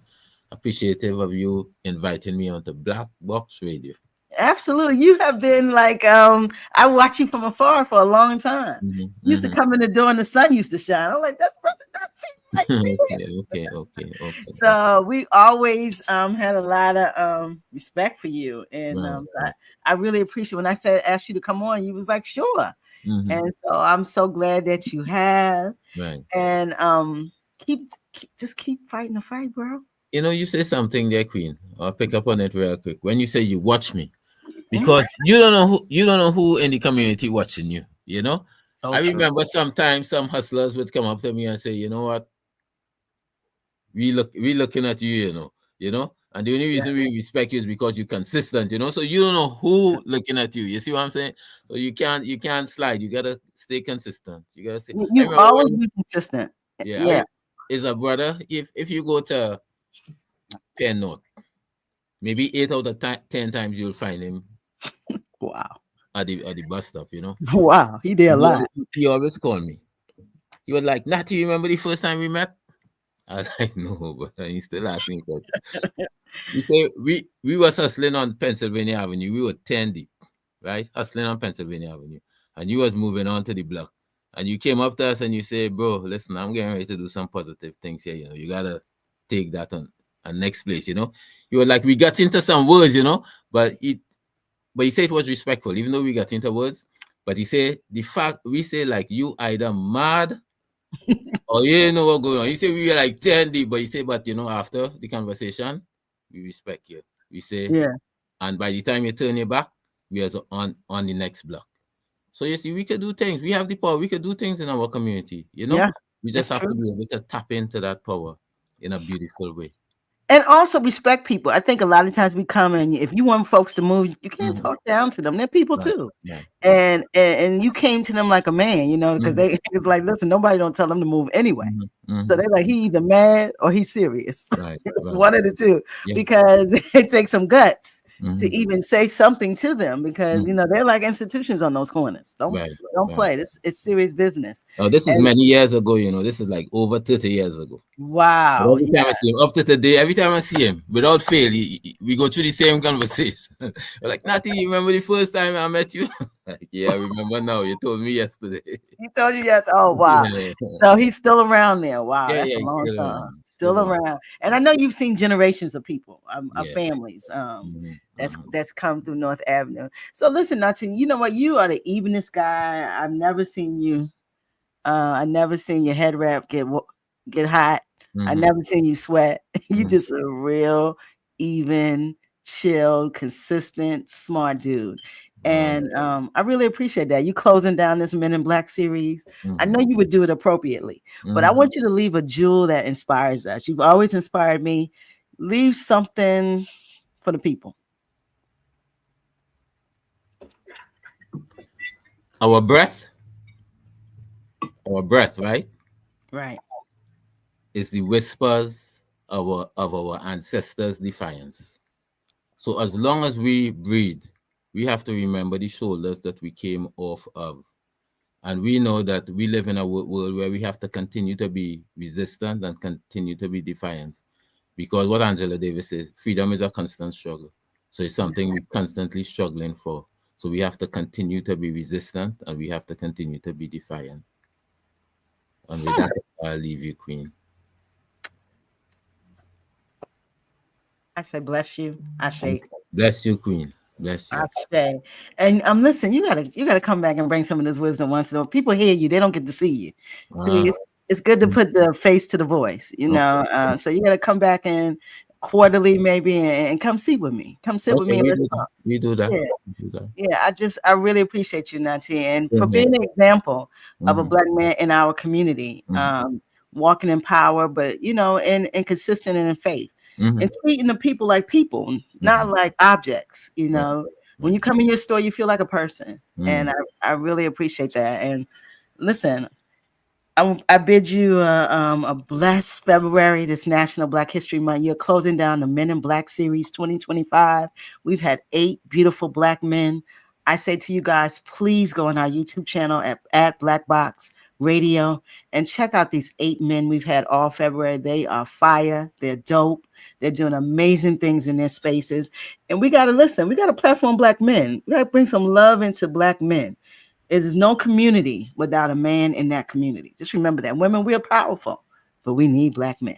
Appreciative of you inviting me on the Black Box Radio. Absolutely. You have been like, I watch you from afar for a long time. Mhm. You used to Mhm. come in the door and the sun used to shine. I'm like, that's brother Nazi right there. Okay, okay, okay, okay, okay. So we always had a lot of respect for you. And Right, so right. I really appreciate when I said asked you to come on, you was like, sure. Mhm. And so I'm so glad that you have. Right. And just keep fighting the fight, bro. You know, you say something there, Queen. I'll pick up on it real quick. When you say you watch me, Mhm. because you don't know who in the community watching you. You know, So I true. remember sometimes some hustlers would come up to me and say, you know what, we looking at you, you know, and the only Yeah. reason we respect you is because you're consistent, you know. So you don't know who looking at you. You see what I'm saying? So you can't slide. You gotta stay consistent. You gotta say. I You've remember always when, been consistent. yeah, Yeah. is a brother. If you go to Penn North, maybe 8 out of 10 times you'll find him Wow. at the bus stop, you know. Wow. He did a And lot. he always called me. He was like, Natty, you remember the first time we met? I was like, no, but he still asking questions. He said we was hustling on Pennsylvania Avenue. We were 10 deep, right? Hustling on Pennsylvania Avenue. And you was moving on to the block. And you came up to us and you said, bro, listen, I'm getting ready to do some positive things here. You know, you gotta take that on a next place, you know. You were like, we got into some words, you know, but he said it was respectful, even though we got into words. But he said the fact we say like you either mad or you know what going on. He said we were like 10 deep, but he said, but you know, after the conversation, we respect you. We say, Yeah. and by the time you turn your back, we are on the next block. So you see, we could do things. We have the power. We could do things in our community. You know, Yeah. we It's just have true. to be able to tap into that power in a beautiful way. And also respect people. I think a lot of times we come and if you want folks to move, you can't Mhm. talk down to them. They're people Right, too. right, right. And you came to them like a man, because Mhm, they it's like, listen, nobody don't tell them to move anyway. mhm, So mhm. they're like, he either mad or he's serious. Right, right. One of the two. Yeah. Because it takes some guts to Mhm, even say something to them because mhm. they're like institutions on those corners. Right, Don't right. play. This it's serious business. Oh, this is And many years ago, you know. This is like over 30 years ago. But wow, every yeah. time I see him, up to today, every time I see him, without fail, we go through the same conversation. We're like, Natty, you remember the first time I met you? Like, yeah, I remember now. You told me yesterday. He told you yes. Oh wow. Yeah, So he's still around there. Wow, yeah, that's yeah. a He's long still time. around. Still Still around. around. And I know you've seen generations of people, of Yeah. families, Mhm, that's come through North Avenue. So listen, Nati, you know what? You are the evenest guy. I've never seen you. I never seen your head wrap get hot. I mhm, never seen you sweat. You mhm. just a real even, chill, consistent, smart dude. Wow. And I really appreciate that. You closing down this Men in Black series. I Mhm, know you would do it appropriately, but I mhm. want you to leave a jewel that inspires us. You've always inspired me. Leave something for the people. Our breath, our breath, right, Right. is the whispers of our ancestors' defiance. So as long as we breathe, we have to remember the shoulders that we came off of. And we know that we live in a world where we have to continue to be resistant and continue to be defiant. Because what Angela Davis says, freedom is a constant struggle. So it's something we're constantly struggling for. So we have to continue to be resistant and we have to continue to be defiant. And with that, I'll leave you, Queen. I say bless you. I say Bless you, Queen. Bless you. Ashe. And listen, you gotta come back and bring some of this wisdom once in a while. People hear you, they don't get to see you. See, Ah, it's good to put the face to the voice, okay. So you gotta come back and quarterly maybe, and come sit with me. Come sit with Okay, me and we let's do that. talk. We do that. Yeah. We do that. Yeah, I really appreciate you, Nati, and for Same here. being an example of a Mm-hmm. black man in our community, Mm-hmm. walking in power, but and consistent and in faith, Mm-hmm. and treating the people like people, not Mm-hmm. like objects. Right. When Right. you come in your store, you feel like a person, Mm. and I really appreciate that. And listen, I bid you a blessed February, this National Black History Month. You're closing down the Men in Black Series 2025. We've had 8 beautiful black men. I say to you guys, please go on our YouTube channel at Black Box Radio and check out these 8 men we've had all February. They are fire. They're dope. They're doing amazing things in their spaces. And we got to listen. We got to platform black men. We got to bring some love into black men. There's no community without a man in that community. Just remember that. Women, we're powerful, but we need black men.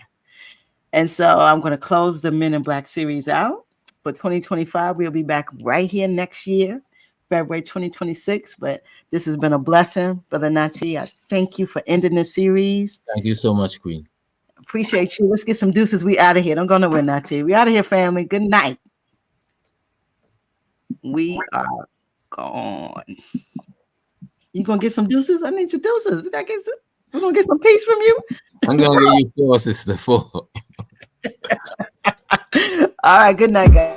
And so I'm going to close the Men in Black series out for 2025. We'll be back right here next year, February 2026. But this has been a blessing, Brother Nati. I thank you for ending the series. Thank you so much, Queen. Appreciate you. Let's get some deuces. We out of here. Don't go nowhere, Nati. We out of here, family. Good night. We are gone. You gonna get some deuces? I need your deuces. We're gonna get some peace from you. I'm gonna get you 4, sister, 4. All right, good night, guys.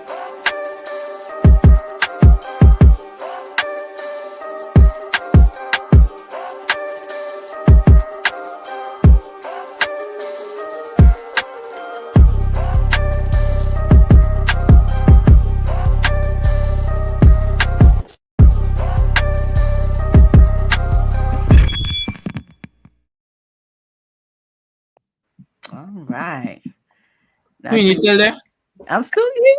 All right. Queen, you still there? I'm still here.